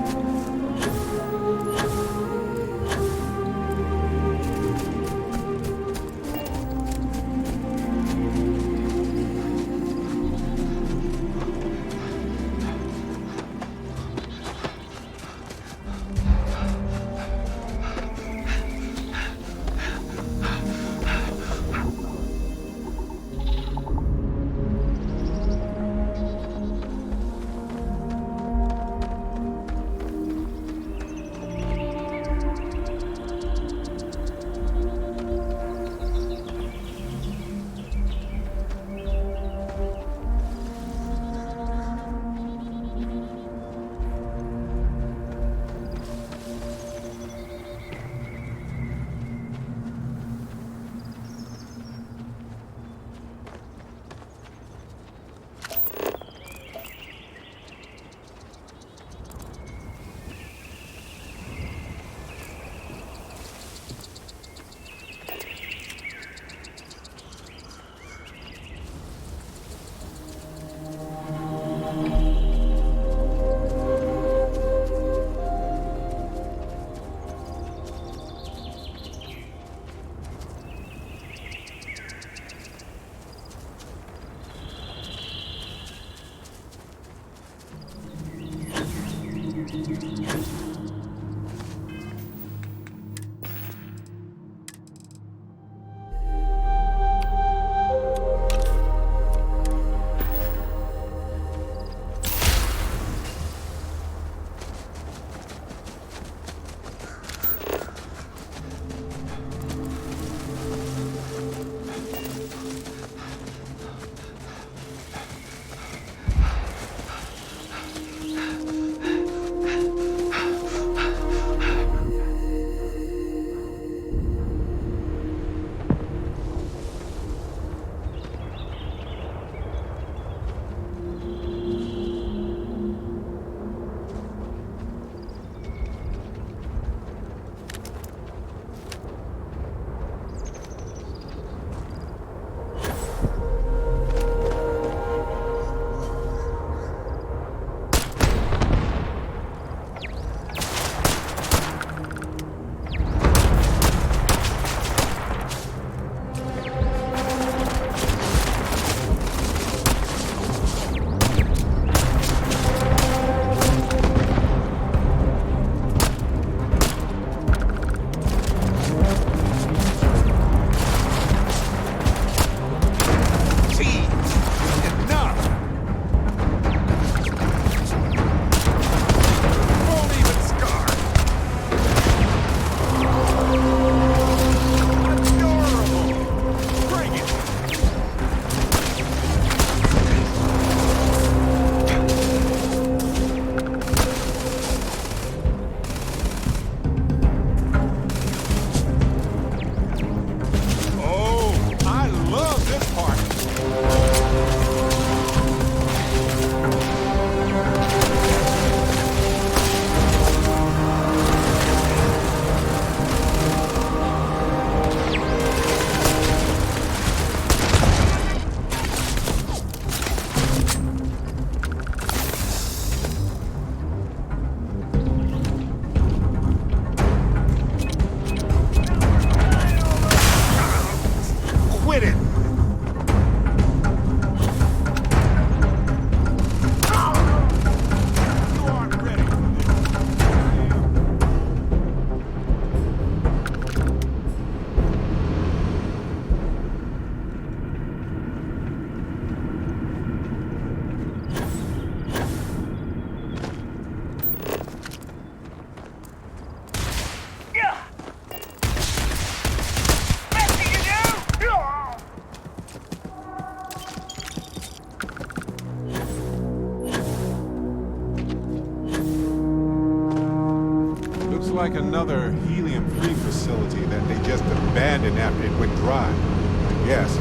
H: like another helium-free facility that they just abandoned after it went dry. I guess.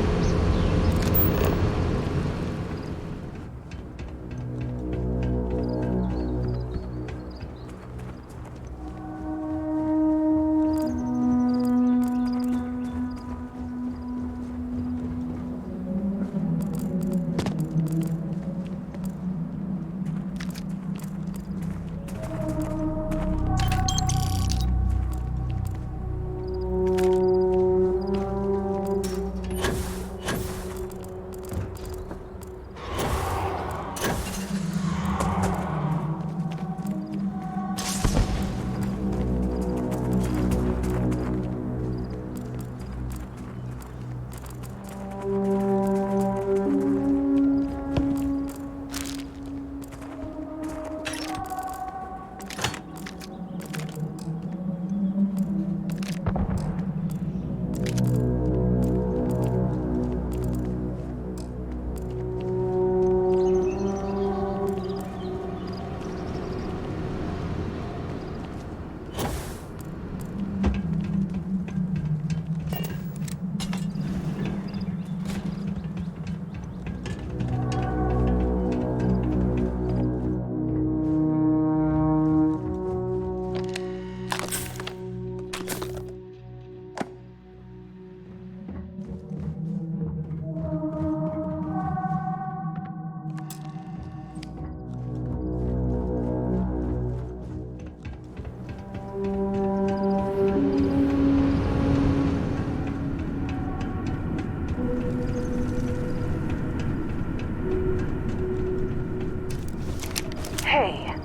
Q: Hey.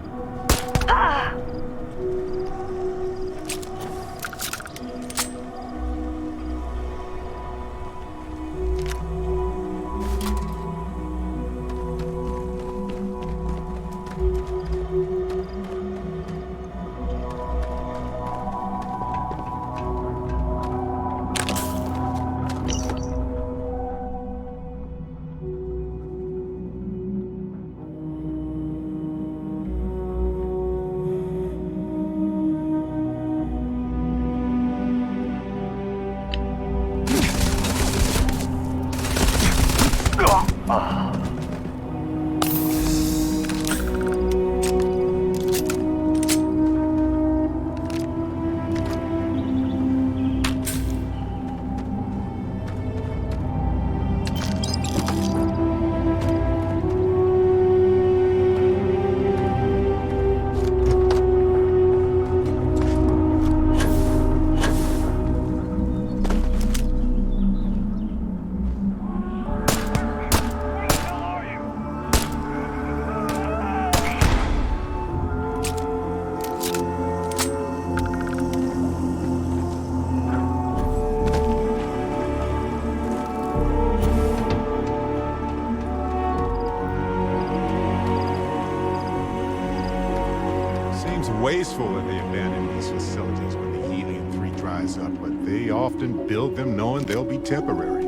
Q: Ah!
H: Wasteful that they abandon these facilities when the helium-3 dries up, but they often build them knowing they'll be temporary.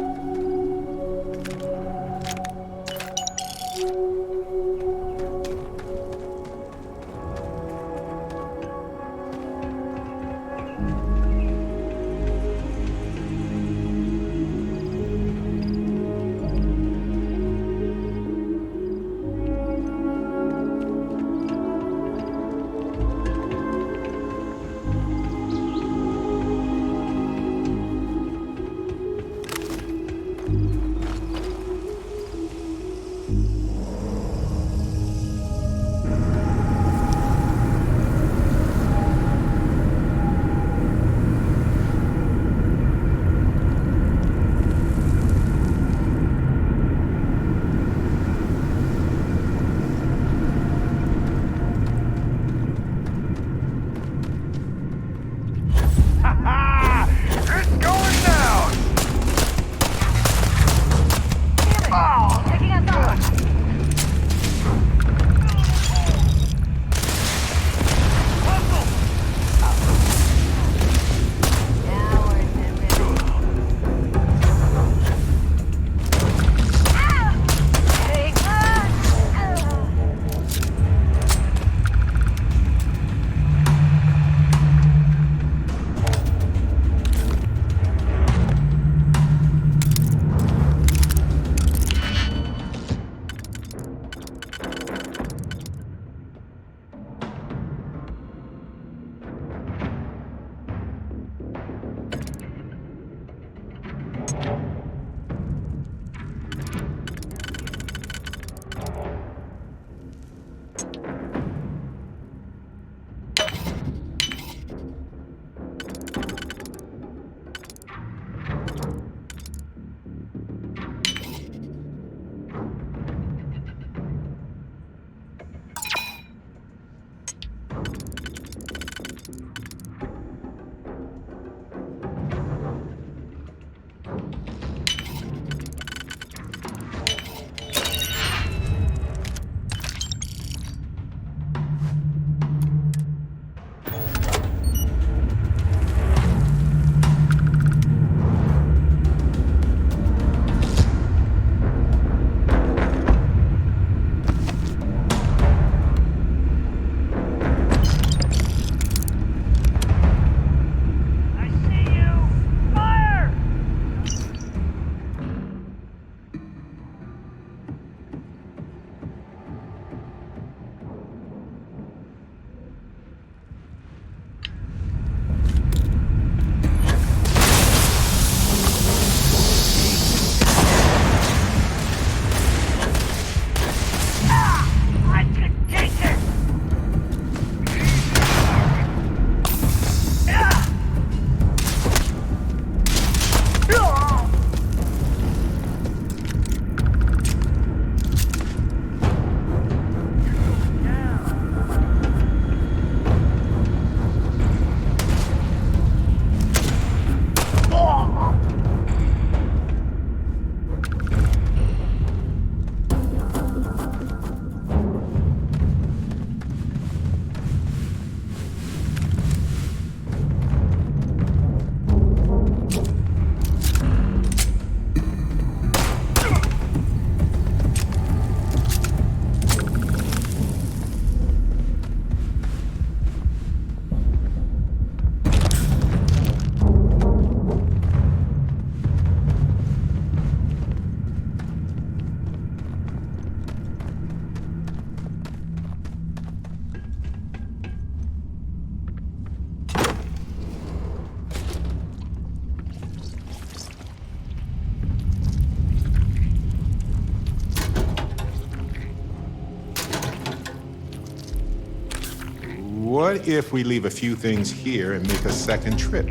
H: What if we leave a few things here and make a second trip?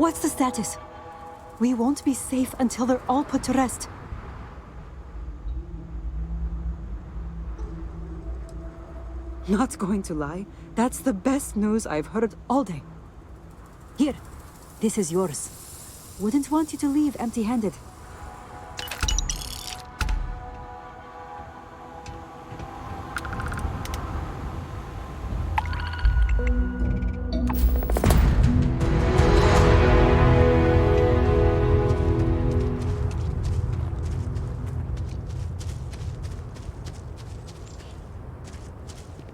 C: What's the status? We won't be safe until they're all put to rest. Not going to lie, that's the best news I've heard all day. Here, this is yours. Wouldn't want you to leave empty-handed.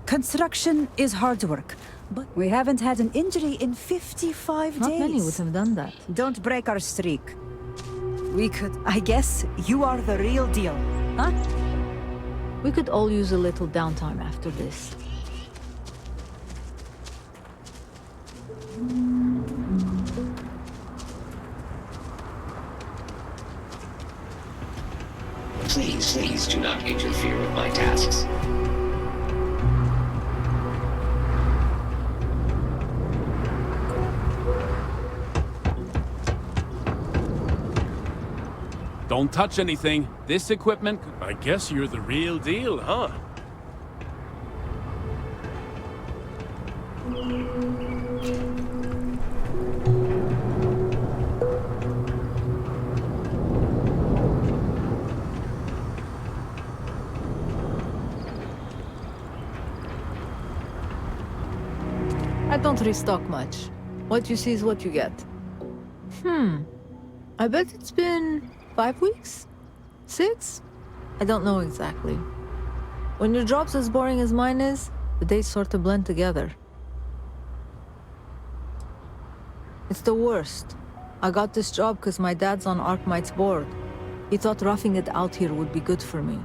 C: Construction is hard work, but we haven't had an injury in 55 days.
D: Not many would have done that.
C: Don't break our streak. We could... I guess you are the real deal, huh?
D: We could all use a little downtime after this.
T: Please do not interfere with my tasks.
E: Don't touch anything. This equipment... I guess you're the real deal, huh?
D: I don't restock much. What you see is what you get. I bet it's been 5 weeks? 6? I don't know exactly. When your job's as boring as mine is, the days sort of blend together. It's the worst. I got this job because my dad's on Arkmite's board. He thought roughing it out here would be good for me.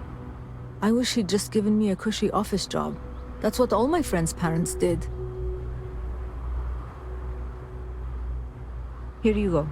D: I wish he'd just given me a cushy office job. That's what all my friends' parents did. Here you go.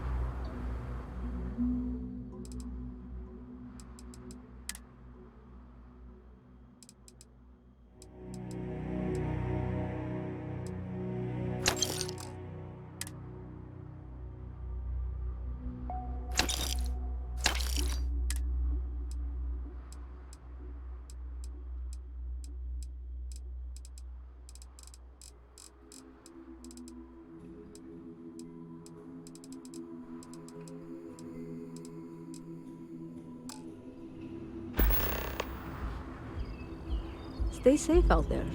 D: Stay safe out there.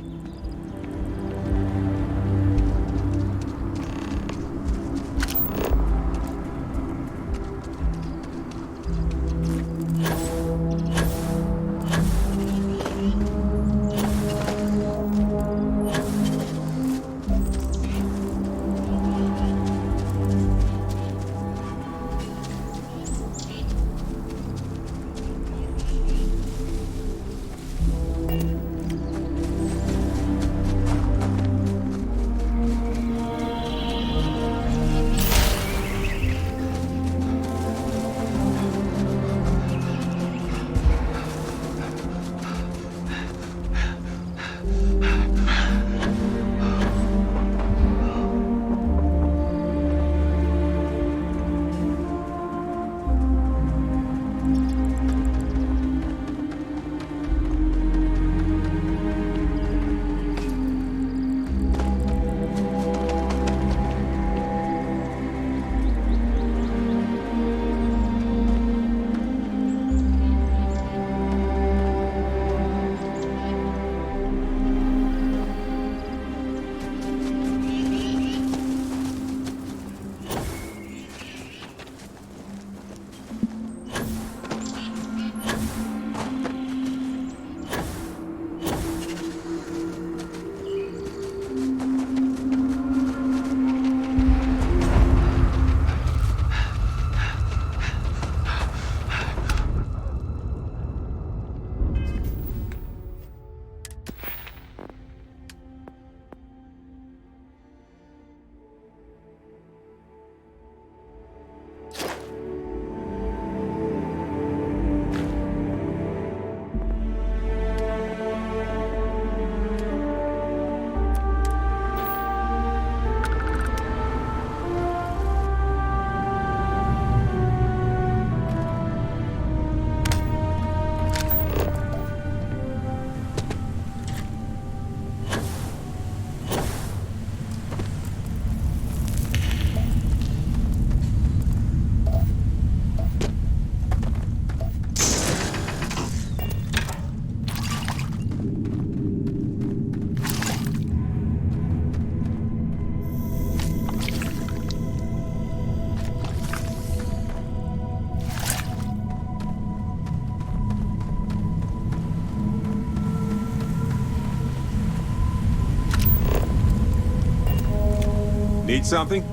H: Need something?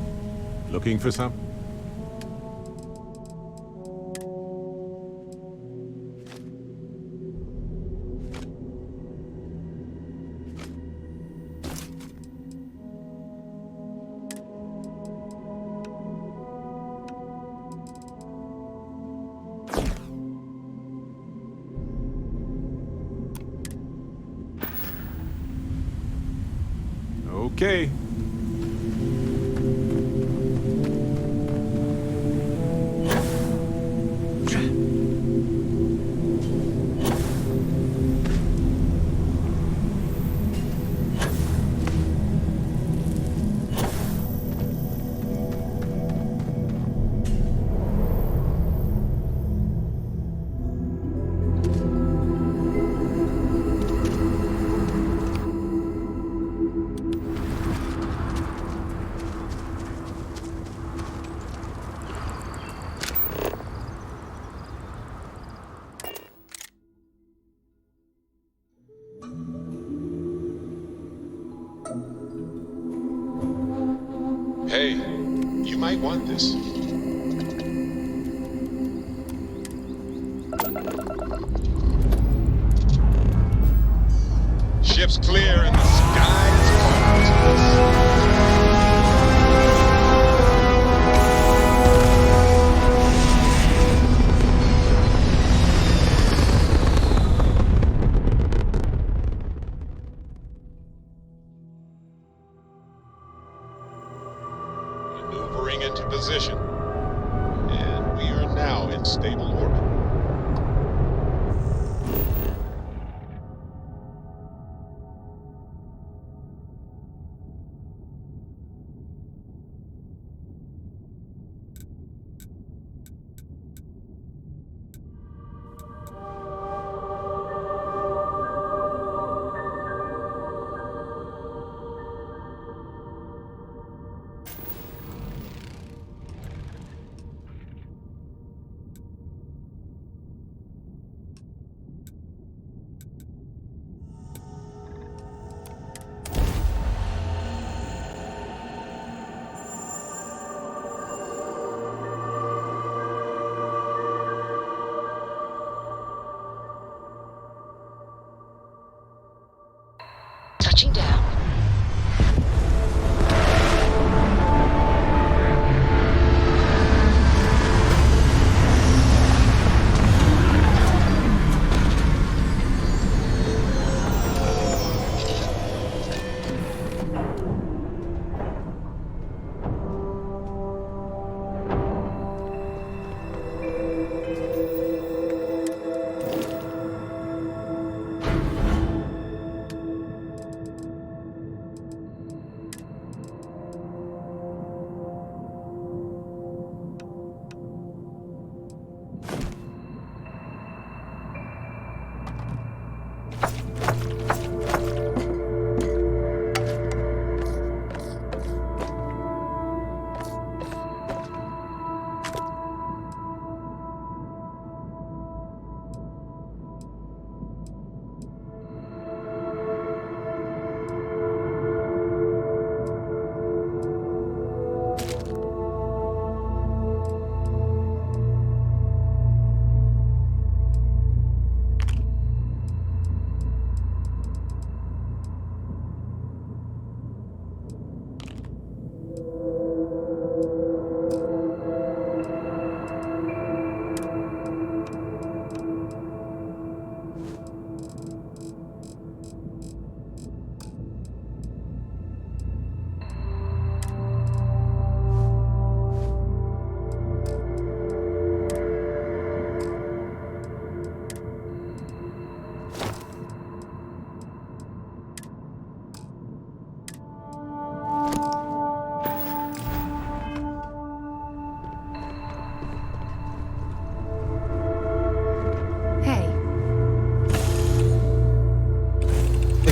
H: Looking for something? Okay.
B: Hey, you might want this. Ship's clear and the sky is maneuvering into position. And we are now in stable orbit.
Q: Touching down.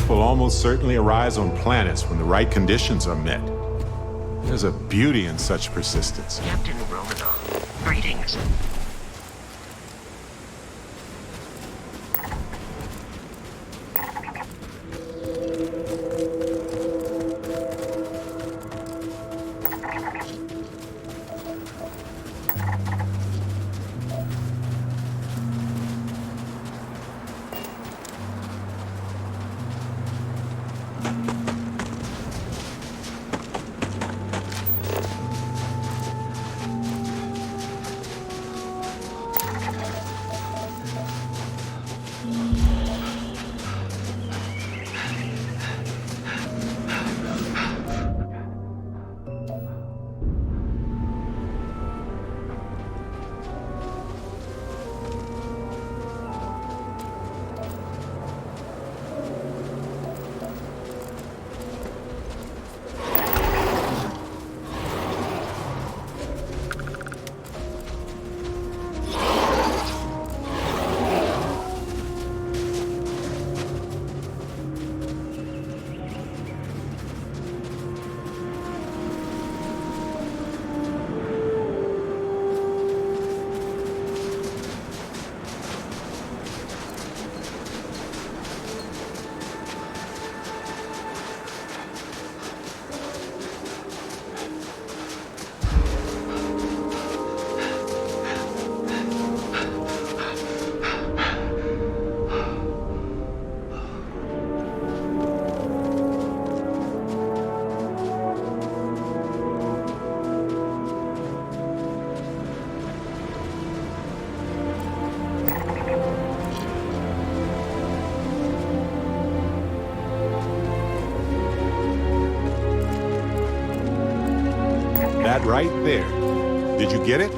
H: Will almost certainly arise on planets when the right conditions are met. There's a beauty in such persistence.
Q: Captain Romanov, greetings.
H: right there. Did you get it?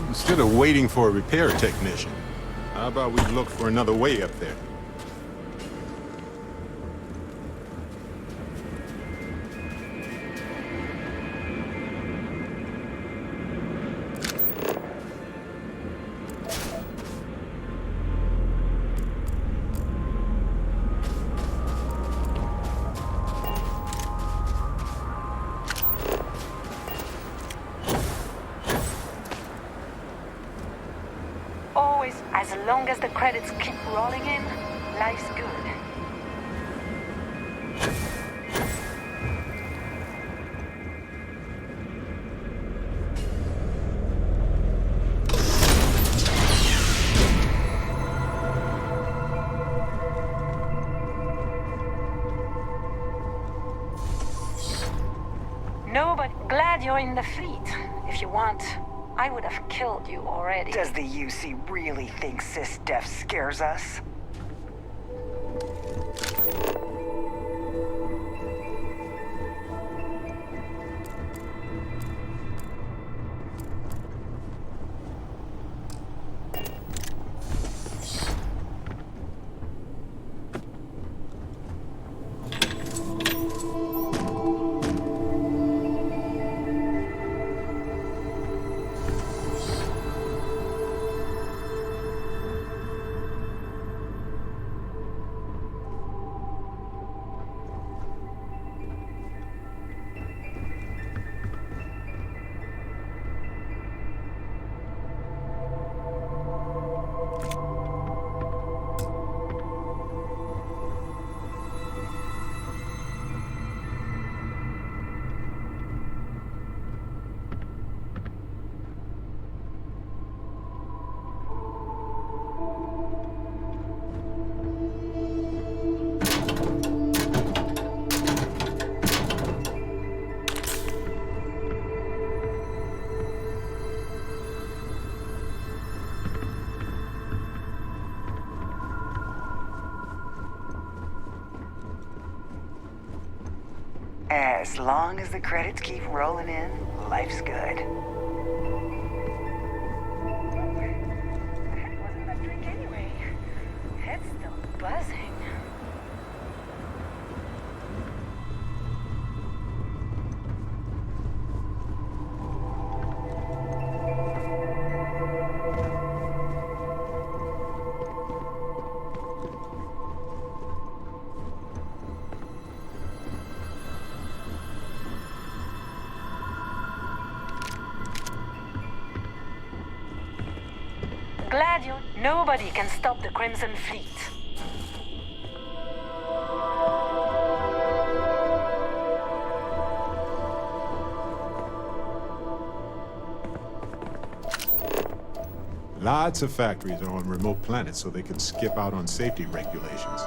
H: Instead of waiting for a repair technician, how about we look for another way up there?
G: Always, as long as the credits keep rolling in, life's good. Nobody. Glad you're in the fleet. If you want, I would have killed you already.
I: Does the UC really think Sis Def scares us? As long as the credits keep rolling in, life's good.
G: Wasn't that drink anyway? Head's still buzzing. Glad you. Nobody can stop the Crimson Fleet.
H: Lots of factories are on remote planets so they can skip out on safety regulations.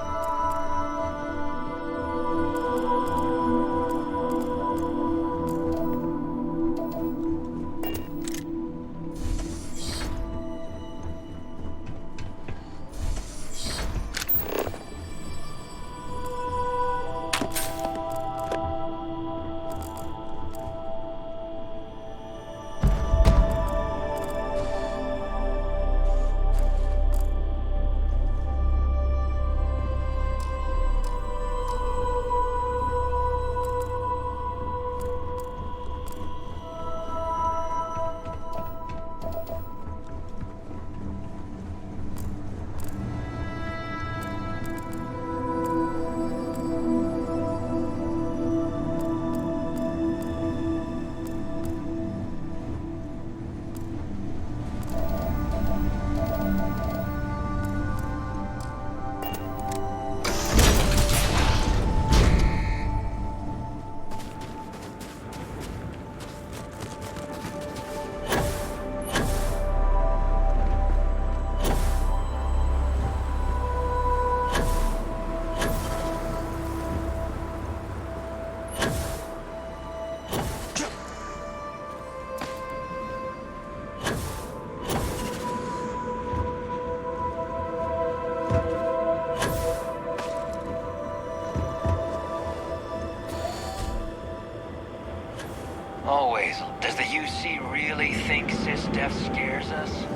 I: Always. Does the UC really think Sis Def scares us?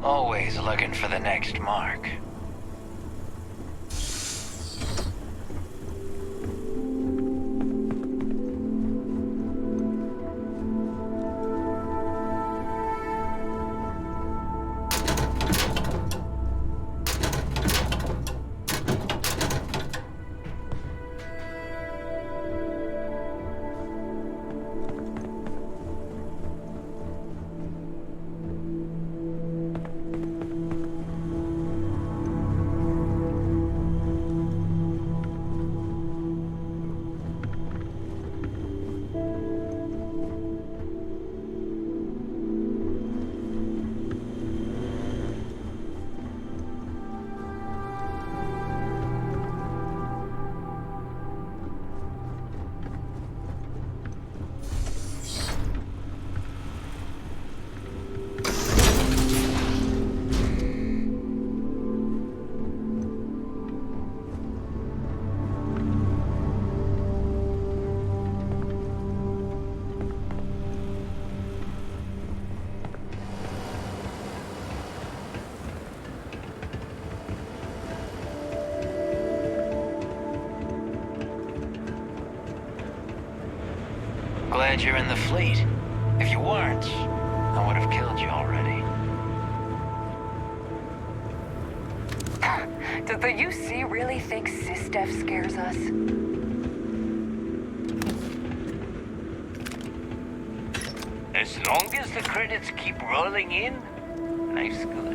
I: Always looking for the next mark. glad you're in the fleet. If you weren't, I would have killed you already.
L: Does the UC really think SysDef scares us?
I: As long as the credits keep rolling in, life's good.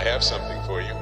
B: I have something for you.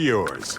H: yours.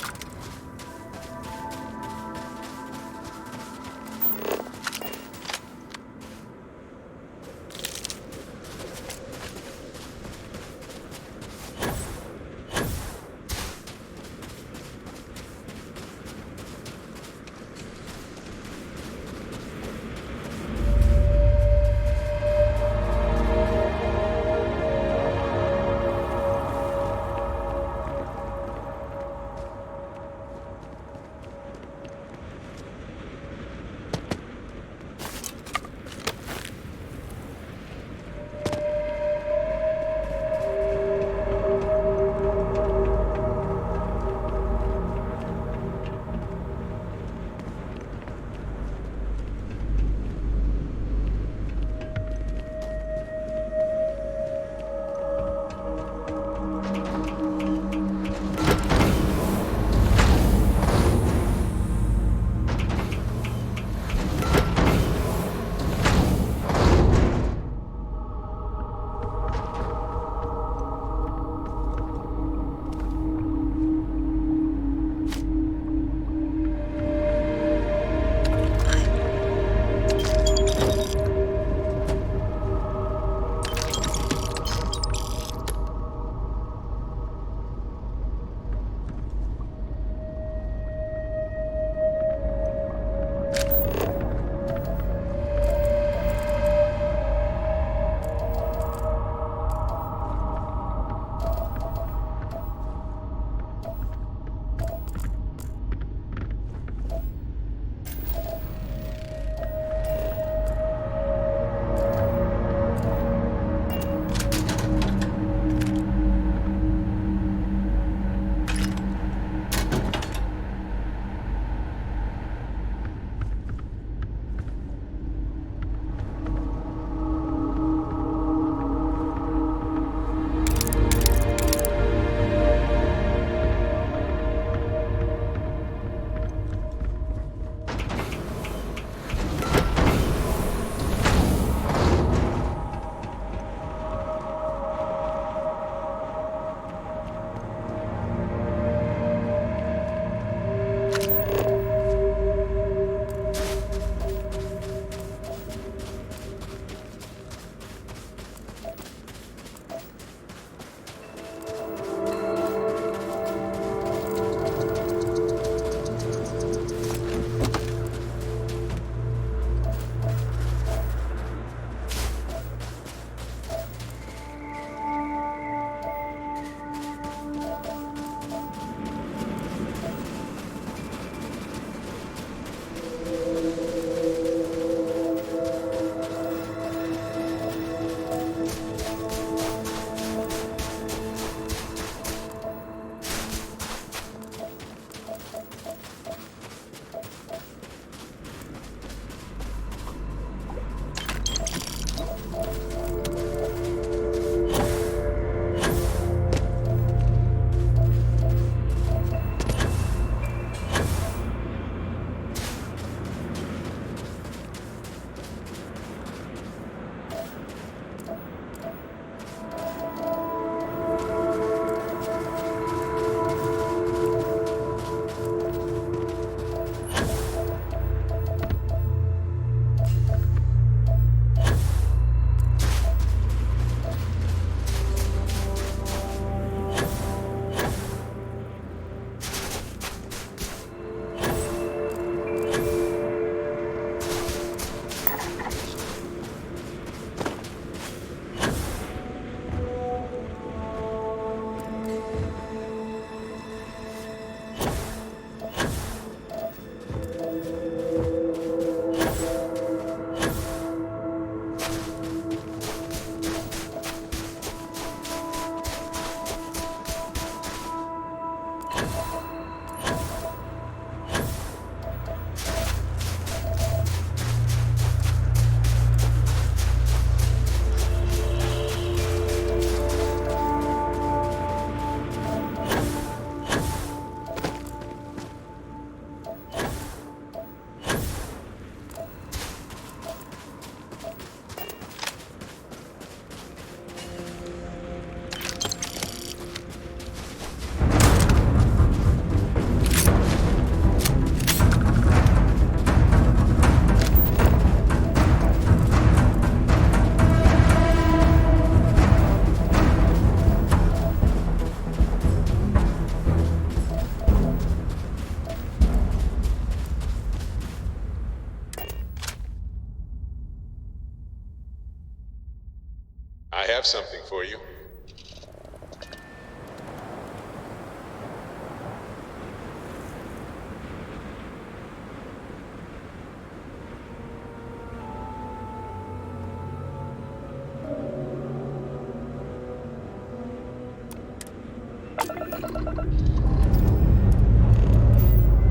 B: have something for you.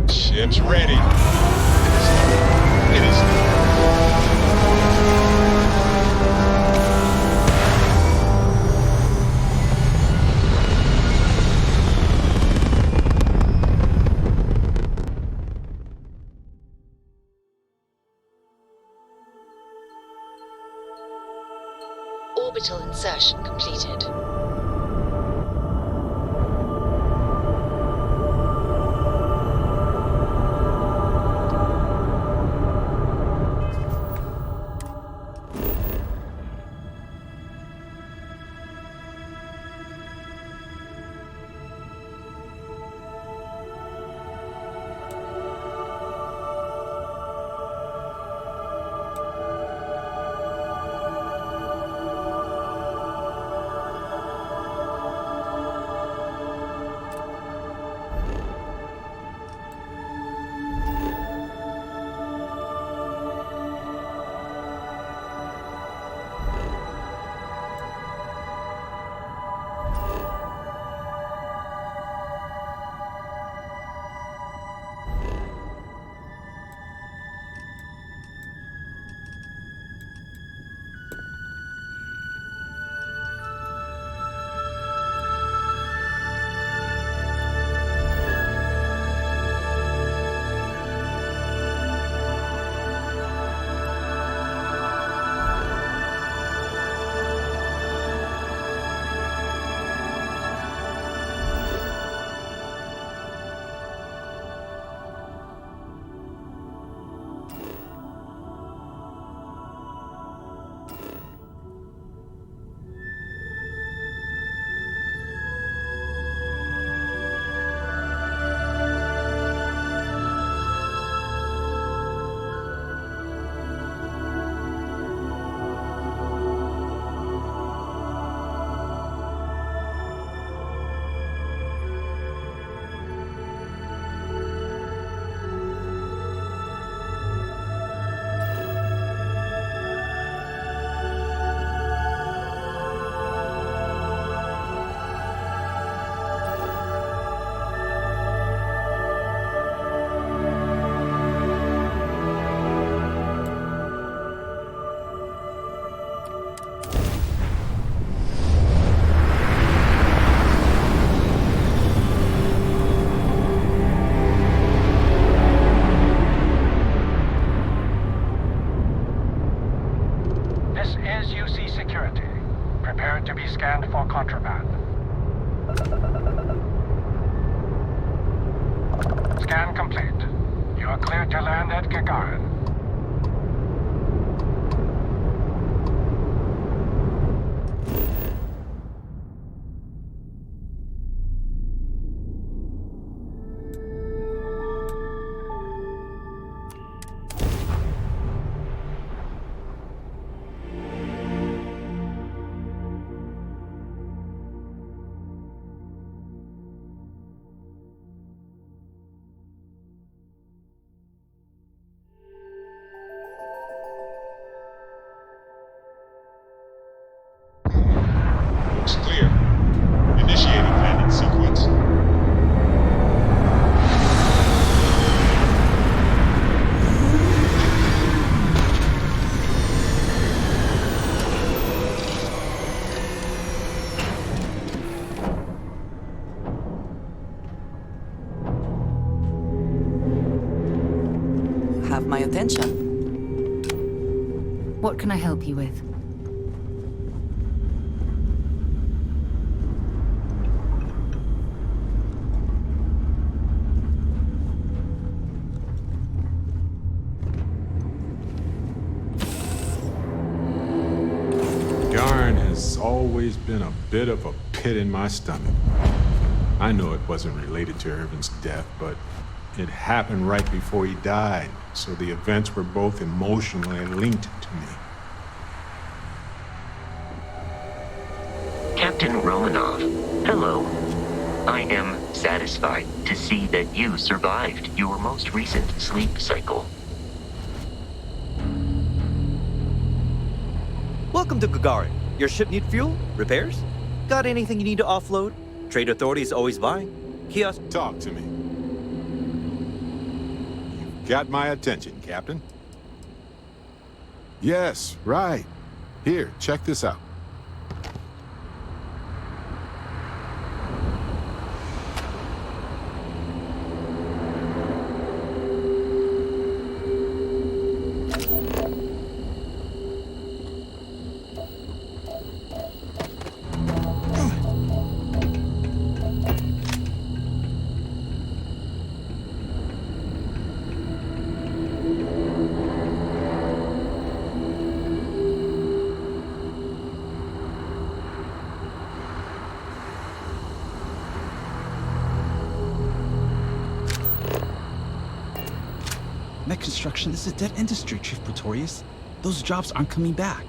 B: Ship's ready. It is.
Q: Orbital insertion completed.
M: Scan complete. You are cleared to land at Gagarin.
B: Looks clear. Initiating landing sequence.
N: Have my attention.
A: What can I help you with?
H: Yarn has always been a bit of a pit in my stomach. I know it wasn't related to Irvin's death, but it happened right before he died, so the events were both emotionally linked to me.
T: Captain Romanov. Hello. I am satisfied to see that you survived your most recent sleep cycle.
N: Welcome to Gagarin. Your ship need fuel? Repairs? Got anything you need to offload? Trade Authority is always buying. Kiosk.
H: Talk to me. You've got my attention, Captain. Yes, right. Here, check this out.
J: Mech construction is a dead industry, Chief Pretorius. Those jobs aren't coming back.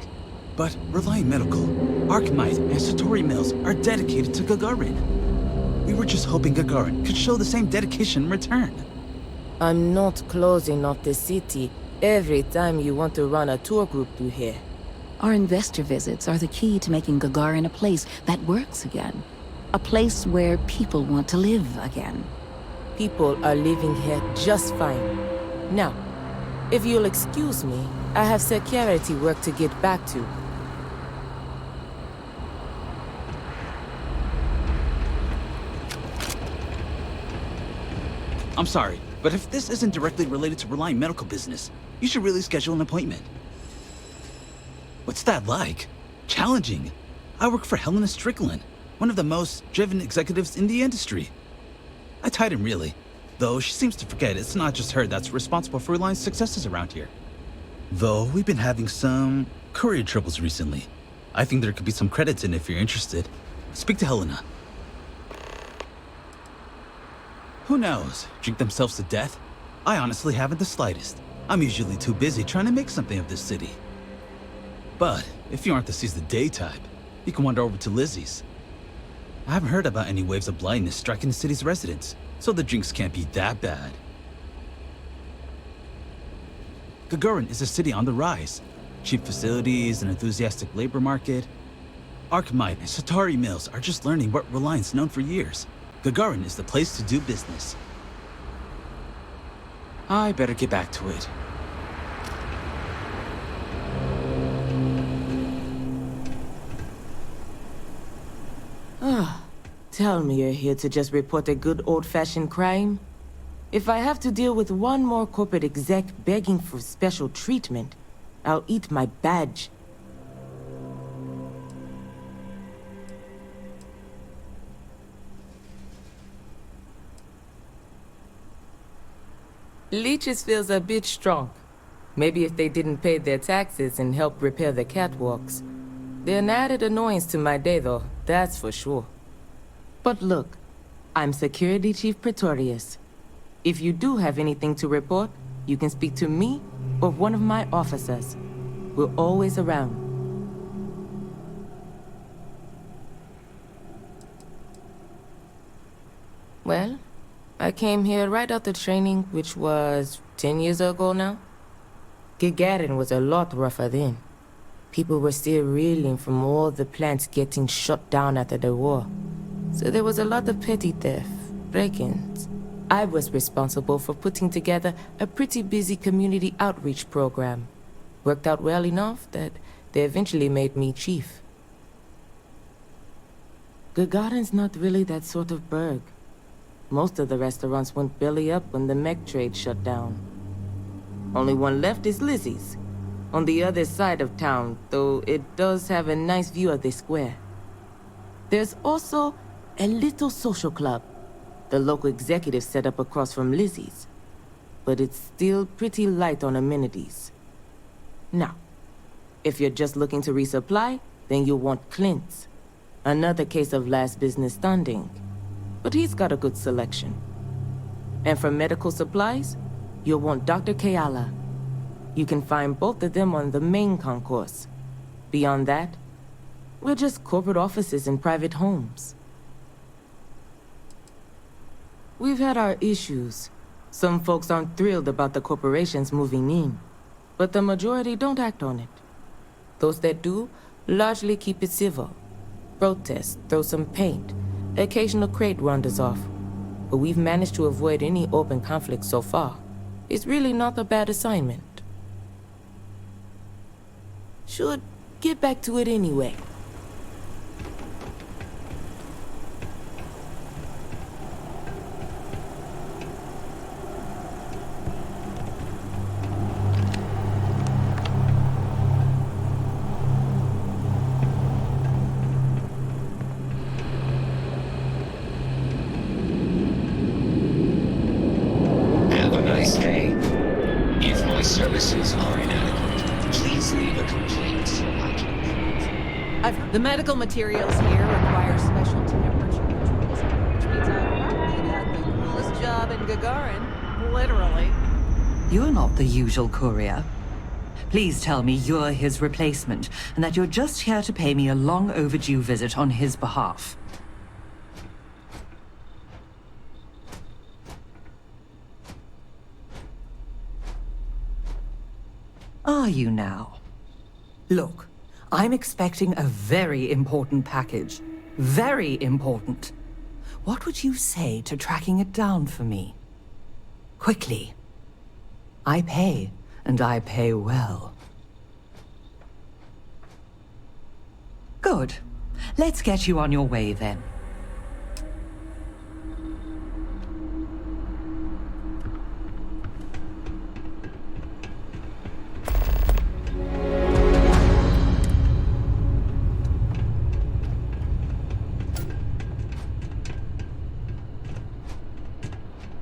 J: But Reliant Medical, Archmite, and Satori Mills are dedicated to Gagarin. We were just hoping Gagarin could show the same dedication in return.
O: I'm not closing off the city every time you want to run a tour group through here.
R: Our investor visits are the key to making Gagarin a place that works again. A place where people want to live again.
O: People are living here just fine. Now, if you'll excuse me, I have security work to get back to.
J: I'm sorry, but if this isn't directly related to Reliant Medical business, you should really schedule an appointment. What's that like? Challenging. I work for Helena Strickland, one of the most driven executives in the industry. I tied him really. Though she seems to forget it's not just her that's responsible for Reliant's successes around here. Though we've been having some courier troubles recently. I think there could be some credits in if you're interested. Speak to Helena. Who knows? Drink themselves to death? I honestly haven't the slightest. I'm usually too busy trying to make something of this city. But if you aren't the seize the day type, you can wander over to Lizzie's. I haven't heard about any waves of blindness striking the city's residents, so the drinks can't be that bad. Gagarin is a city on the rise. Cheap facilities, an enthusiastic labor market. Archmite and Satori Mills are just learning what Reliant's known for years. Gagarin is the place to do business. I better get back to it.
O: Tell me you're here to just report a good old-fashioned crime? If I have to deal with one more corporate exec begging for special treatment, I'll eat my badge. Leeches feels a bit strong. Maybe if they didn't pay their taxes and help repair the catwalks. They're an added annoyance to my day, though, that's for sure. But look, I'm Security Chief Pretorius. If you do have anything to report, you can speak to me or one of my officers. We're always around. Well, I came here right after training, which was 10 years ago now. Gagarin was a lot rougher then. People were still reeling from all the plants getting shut down after the war. So there was a lot of petty theft, break-ins. I was responsible for putting together a pretty busy community outreach program. Worked out well enough that they eventually made me chief. Gagarin's not really that sort of burg. Most of the restaurants went belly up when the mech trade shut down. Only one left is Lizzie's, on the other side of town, though it does have a nice view of the square. There's also a little social club the local executive set up across from Lizzie's, but it's still pretty light on amenities. Now, if you're just looking to resupply, then you'll want Clint's. Another case of last business standing, but he's got a good selection. And for medical supplies, you'll want Dr. Keala. You can find both of them on the main concourse. Beyond that, We're just corporate offices and private homes. We've had our issues. Some folks aren't thrilled about the corporations moving in, but the majority don't act on it. Those that do largely keep it civil. Protest, throw some paint, occasional crate wanders off. But we've managed to avoid any open conflict so far. It's really not a bad assignment. Should get back to it anyway.
F: Have a nice day. If my services are inadequate, please leave a complaint.
U: The medical materials here require special temperature controls, which means I've probably got the coolest job in Gagarin, literally.
K: You're not the usual courier. Please tell me you're his replacement, and that you're just here to pay me a long overdue visit on his behalf. Are you now? Look, I'm expecting a very important package. Very important. What would you say to tracking it down for me? Quickly. I pay, and I pay well. Good. Let's get you on your way then.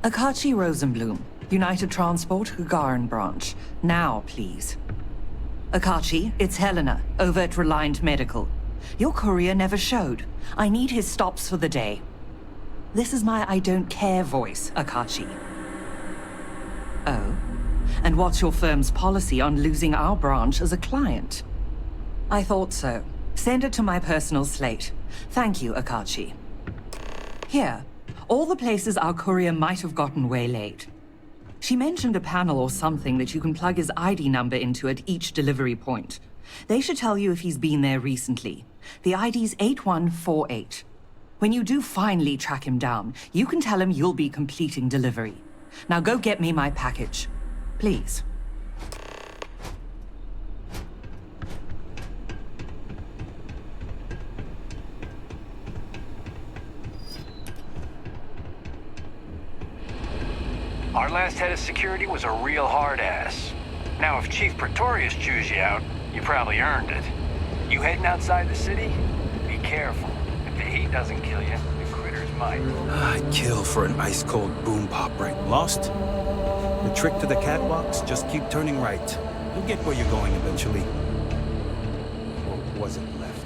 K: Akachi Rosenblum, United Transport, Gagarin Branch. Now, please. Akachi, it's Helena, over at Reliant Medical. Your courier never showed. I need his stops for the day. This is my I don't care voice, Akachi. Oh? And what's your firm's policy on losing our branch as a client? I thought so. Send it to my personal slate. Thank you, Akachi. Here. All the places our courier might have gotten waylaid. She mentioned a panel or something that you can plug his ID number into at each delivery point. They should tell you if he's been there recently. The ID's 8148. When you do finally track him down, you can tell him you'll be completing delivery. Now go get me my package. Please.
M: Our last head of security was a real hard ass. Now, if Chief Pretorius chews you out, you probably earned it. You heading outside the city? Be careful. If the heat doesn't kill you, the critters might.
J: I'd kill for an ice-cold boom pop right. Lost? The trick to the catwalks? Just keep turning right. You'll get where you're going eventually. Or was it left?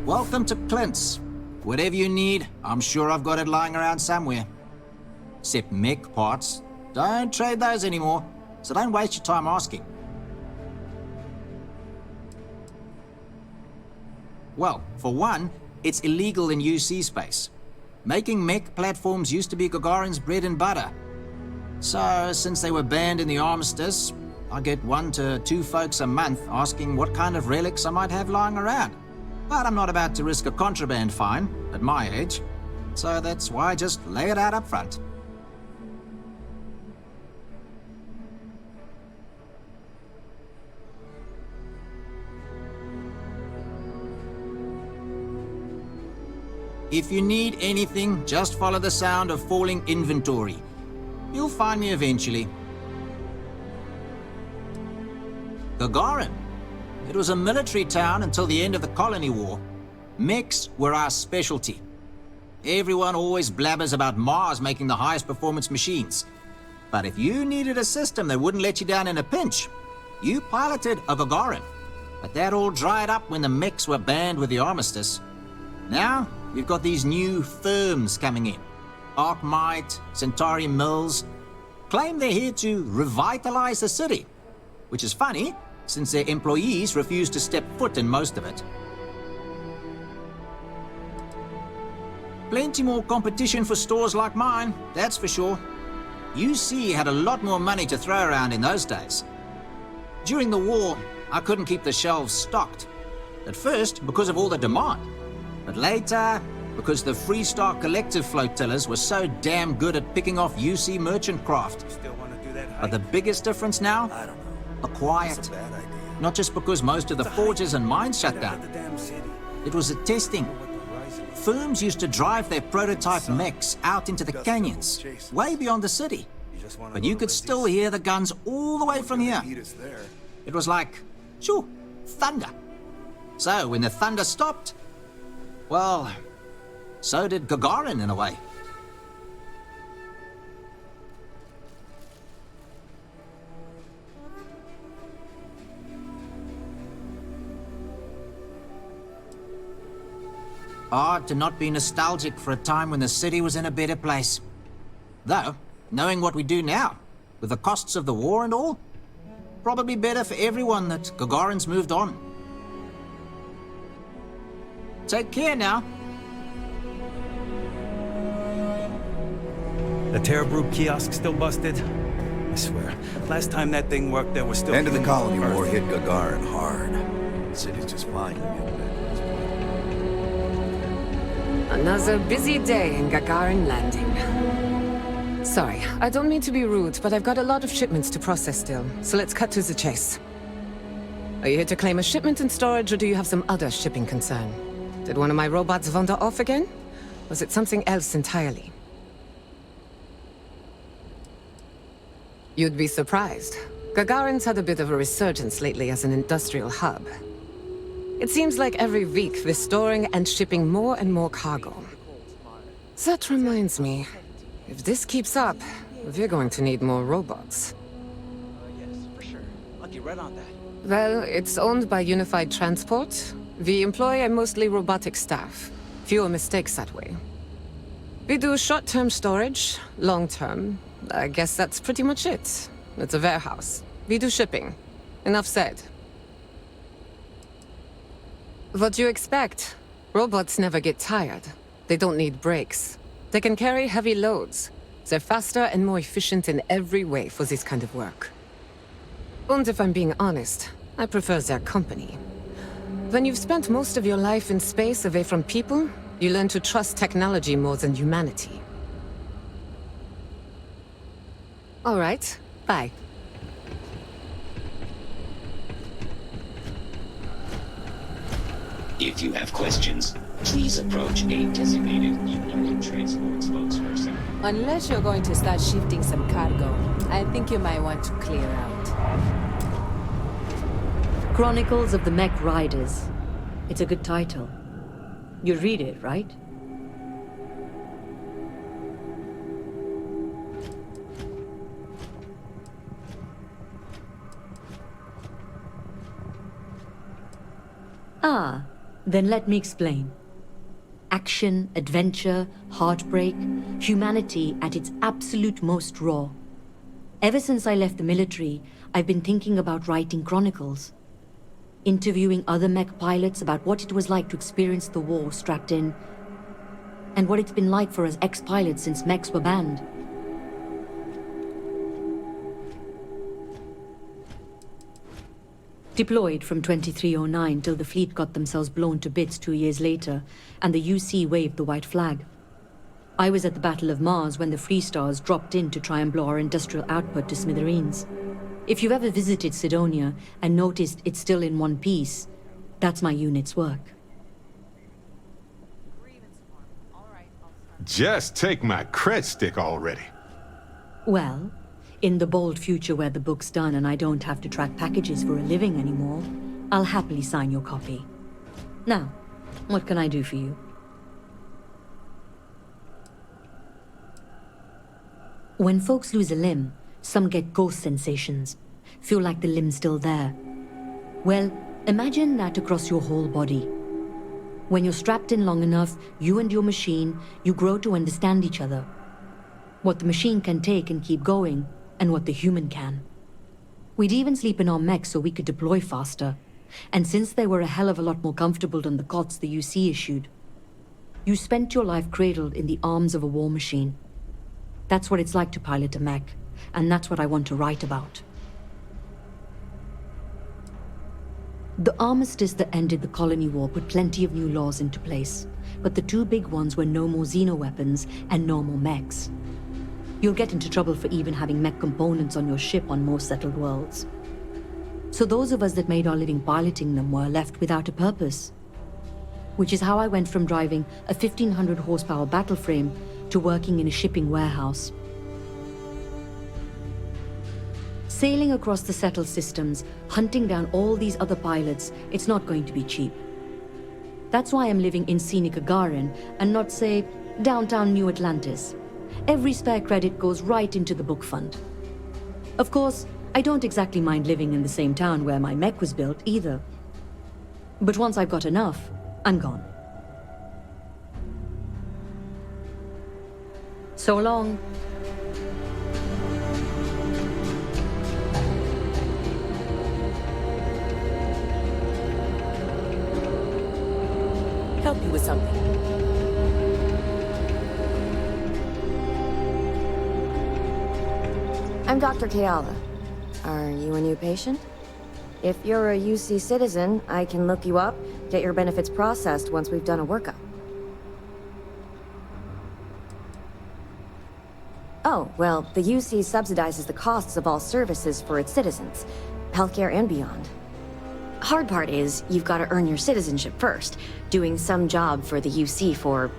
P: Welcome to Clint's. Whatever you need, I'm sure I've got it lying around somewhere. Except mech parts. Don't trade those anymore, so don't waste your time asking. Well, for one, it's illegal in UC space. Making mech platforms used to be Gagarin's bread and butter. So, since they were banned in the armistice, I get 1 to 2 folks a month asking what kind of relics I might have lying around. But I'm not about to risk a contraband fine at my age, so that's why I just lay it out up front. If you need anything, just follow the sound of falling inventory. You'll find me eventually. Gagarin. It was a military town until the end of the Colony War. Mechs were our specialty. Everyone always blabbers about Mars making the highest performance machines. But if you needed a system that wouldn't let you down in a pinch, you piloted a Gagarin. But that all dried up when the mechs were banned with the armistice. Now, we've got these new firms coming in. Arkmite, Centauri Mills. Claim they're here to revitalize the city. Which is funny, since their employees refused to step foot in most of it. Plenty more competition for stores like mine, that's for sure. UC had a lot more money to throw around in those days. During the war, I couldn't keep the shelves stocked. At first, because of all the demand. But later, because the Freestar Collective flotillas were so damn good at picking off UC merchant craft. But the biggest difference now? A quiet. Not just because most of the forges and mines shut down. It was the testing. Firms used to drive their prototype mechs out into the canyons, way beyond the city. But you could still hear the guns all the way from here. It was like, shoo, thunder. So when the thunder stopped, well, so did Gagarin in a way. Hard to not be nostalgic for a time when the city was in a better place. Though, knowing what we do now, with the costs of the war and all, probably better for everyone that Gagarin's moved on. Take care now.
J: The Terrabrew kiosk still busted? I swear, last time that thing worked, there was still...
S: End of the colony war hit Gagarin hard. The city's just finally getting back.
U: Another busy day in Gagarin Landing. Sorry, I don't mean to be rude, but I've got a lot of shipments to process still, so let's cut to the chase. Are you here to claim a shipment in storage, or do you have some other shipping concern? Did one of my robots wander off again? Was it something else entirely? You'd be surprised. Gagarin's had a bit of a resurgence lately as an industrial hub. It seems like every week they're storing and shipping more and more cargo. That reminds me, if this keeps up, we're going to need more robots.
N: Yes, for sure. I'll get right on that.
U: Well, it's owned by Unified Transport. We employ a mostly robotic staff. Fewer mistakes that way. We do short-term storage, long-term. I guess that's pretty much it. It's a warehouse. We do shipping. Enough said. What do you expect? Robots never get tired. They don't need breaks. They can carry heavy loads. They're faster and more efficient in every way for this kind of work. And if I'm being honest, I prefer their company. When you've spent most of your life in space away from people, you learn to trust technology more than humanity. All right, bye.
T: If you have questions, please approach a designated United Transport spokesperson.
U: Unless you're going to start shifting some cargo, I think you might want to clear out.
V: Chronicles of the Mech Riders. It's a good title. You read it, right? Ah, then let me explain. Action, adventure, heartbreak, humanity at its absolute most raw. Ever since I left the military, I've been thinking about writing chronicles. Interviewing other mech pilots about what it was like to experience the war strapped in, and what it's been like for us ex-pilots since mechs were banned. Deployed from 2309 till the fleet got themselves blown to bits 2 years later, and the UC waved the white flag. I was at the Battle of Mars when the Freestars dropped in to try and blow our industrial output to smithereens. If you've ever visited Sidonia and noticed it's still in one piece, that's my unit's work.
H: Just take my cred stick already.
V: Well, in the bold future where the book's done and I don't have to track packages for a living anymore, I'll happily sign your copy. Now, what can I do for you? When folks lose a limb, some get ghost sensations, feel like the limb's still there. Well, imagine that across your whole body. When you're strapped in long enough, you and your machine, you grow to understand each other. What the machine can take and keep going, and what the human can. We'd even sleep in our mechs so we could deploy faster. And since they were a hell of a lot more comfortable than the cots the UC issued, you spent your life cradled in the arms of a war machine. That's what it's like to pilot a mech, and that's what I want to write about. The armistice that ended the colony war put plenty of new laws into place, but the two big ones were no more xeno-weapons and no more mechs. You'll get into trouble for even having mech components on your ship on most settled worlds. So those of us that made our living piloting them were left without a purpose. Which is how I went from driving a 1,500 horsepower battle frame to working in a shipping warehouse. Sailing across the settled systems, hunting down all these other pilots, it's not going to be cheap. That's why I'm living in scenic Gagarin and not, say, downtown New Atlantis. Every spare credit goes right into the book fund. Of course, I don't exactly mind living in the same town where my mech was built either. But once I've got enough, I'm gone. So long.
C: Help you with something.
E: I'm Dr. Keala. Are you a new patient? If you're a UC citizen, I can look you up, get your benefits processed once we've done a workup. Oh, well, the UC subsidizes the costs of all services for its citizens, healthcare and beyond. Hard part is, you've got to earn your citizenship first, doing some job for the UC for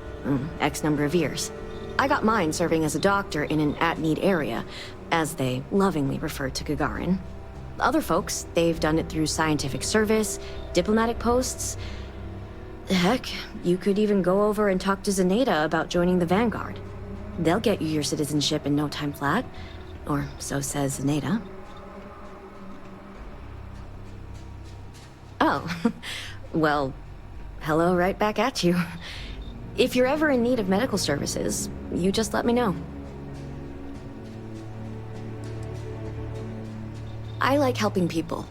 E: X number of years. I got mine serving as a doctor in an at-need area, as they lovingly refer to Gagarin. Other folks, they've done it through scientific service, diplomatic posts. Heck, you could even go over and talk to Zenaida about joining the Vanguard. They'll get you your citizenship in no time flat, or so says Zenaida. Oh, well, hello right back at you. If you're ever in need of medical services, you just let me know. I like helping people.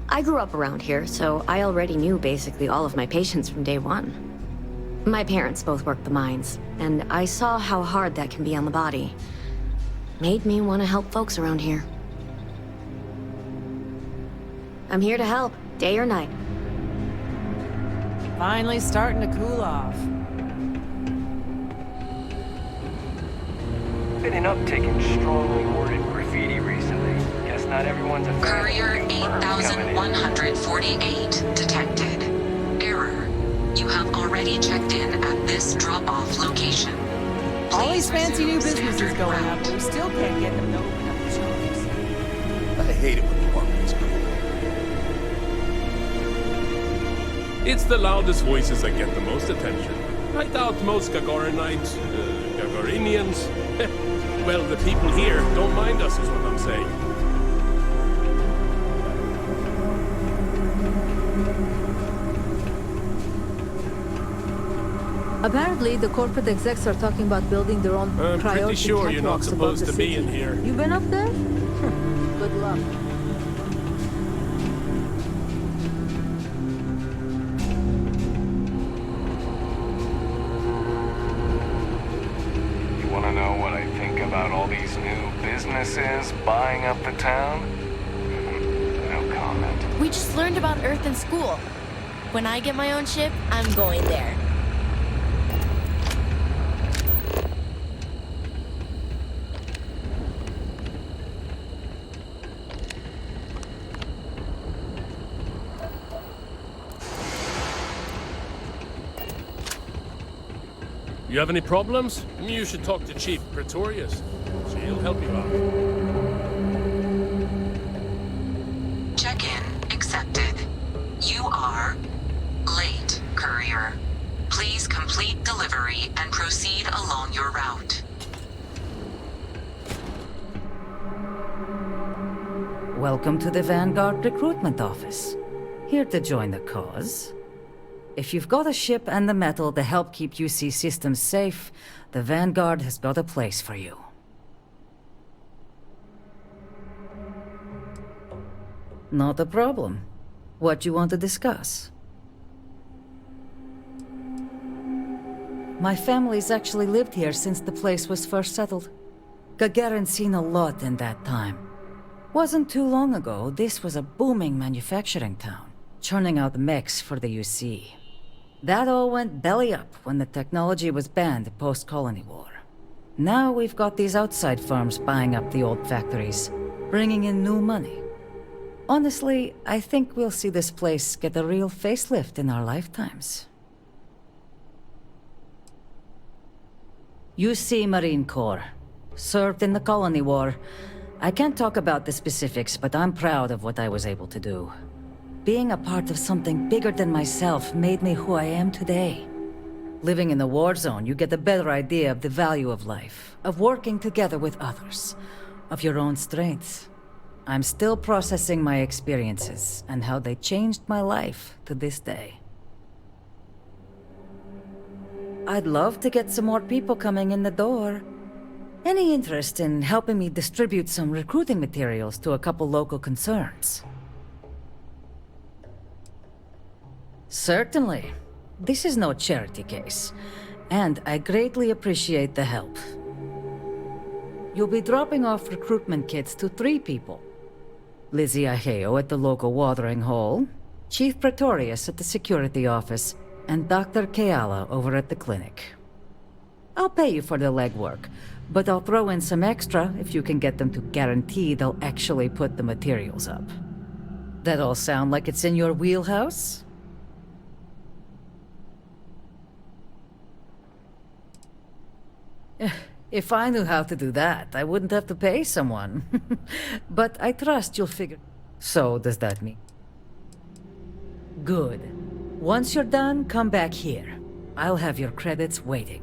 E: I grew up around here, so I already knew basically all of my patients from day one. My parents both worked the mines, and I saw how hard that can be on the body. Made me want to help folks around here. I'm here to help, day or night.
U: Finally starting to cool off.
M: Been an uptick in strongly worded graffiti recently. Guess not everyone's a fan.
Q: Courier 8148 detected. Error. You have already checked in at this drop-off location.
U: All these fancy new businesses going up, but we still can't get them to open up the shows.
S: I hate it when the market's
W: It's the loudest voices that get the most attention. I doubt most Gagarinites, Gagarinians, well, the people here don't mind us is what I'm saying.
D: Apparently, the corporate execs are talking about building their own
W: I'm pretty
D: priority
W: sure you're not
D: catwalks above
W: supposed
D: the
W: to be
D: city.
W: in here.
D: You been up there? Good luck.
M: You want to know what I think about all these new businesses buying up the town? No comment.
C: We just learned about Earth in school. When I get my own ship, I'm going there.
W: You have any problems? You should talk to Chief Pretorius. She'll help you out.
Q: Check-in accepted. You are late, courier. Please complete delivery and proceed along your route.
K: Welcome to the Vanguard Recruitment Office. Here to join the cause. If you've got a ship and the metal to help keep UC systems safe, the Vanguard has got a place for you.
G: Not a problem. What you want to discuss? My family's actually lived here since the place was first settled. Gagarin's seen a lot in that time. Wasn't too long ago, this was a booming manufacturing town, churning out mechs for the UC. That all went belly up when the technology was banned post-colony war. Now we've got these outside firms buying up the old factories, bringing in new money. Honestly, I think we'll see this place get a real facelift in our lifetimes. UC Marine Corps. Served in the Colony War. I can't talk about the specifics, but I'm proud of what I was able to do. Being a part of something bigger than myself made me who I am today. Living in the war zone, you get a better idea of the value of life, of working together with others, of your own strengths. I'm still processing my experiences and how they changed my life to this day. I'd love to get some more people coming in the door. Any interest in helping me distribute some recruiting materials to a couple local concerns? Certainly. This is no charity case, and I greatly appreciate the help. You'll be dropping off recruitment kits to 3 people. Lizzie Aheo at the local watering hole, Chief Pretorius at the security office, and Dr. Keala over at the clinic. I'll pay you for the legwork, but I'll throw in some extra if you can get them to guarantee they'll actually put the materials up. That all sound like it's in your wheelhouse? If I knew how to do that, I wouldn't have to pay someone. But I trust you'll figure... So, does that mean? Good. Once you're done, come back here. I'll have your credits waiting.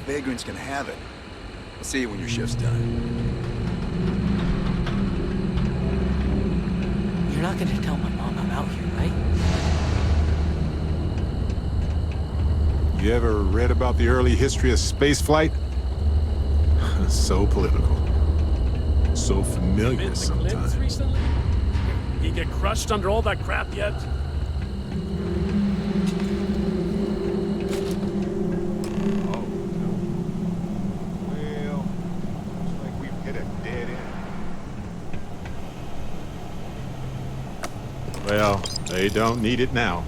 S: Vagrants can have it. I'll see you when your shift's done.
I: You're not gonna tell my mom I'm out here, right?
H: You ever read about the early history of spaceflight? So political. So familiar sometimes.
W: Recently? You get crushed under all that crap yet?
H: Well, they don't need it now.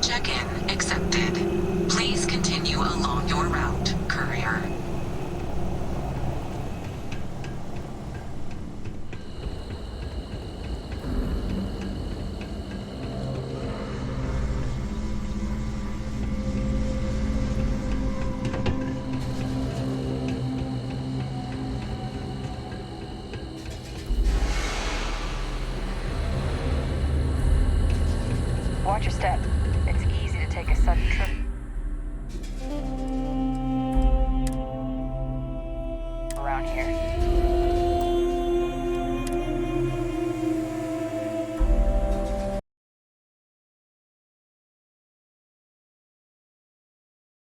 Q: Check-in accepted. Please continue along your route, courier.
L: Watch your step. It's easy to take a sudden trip.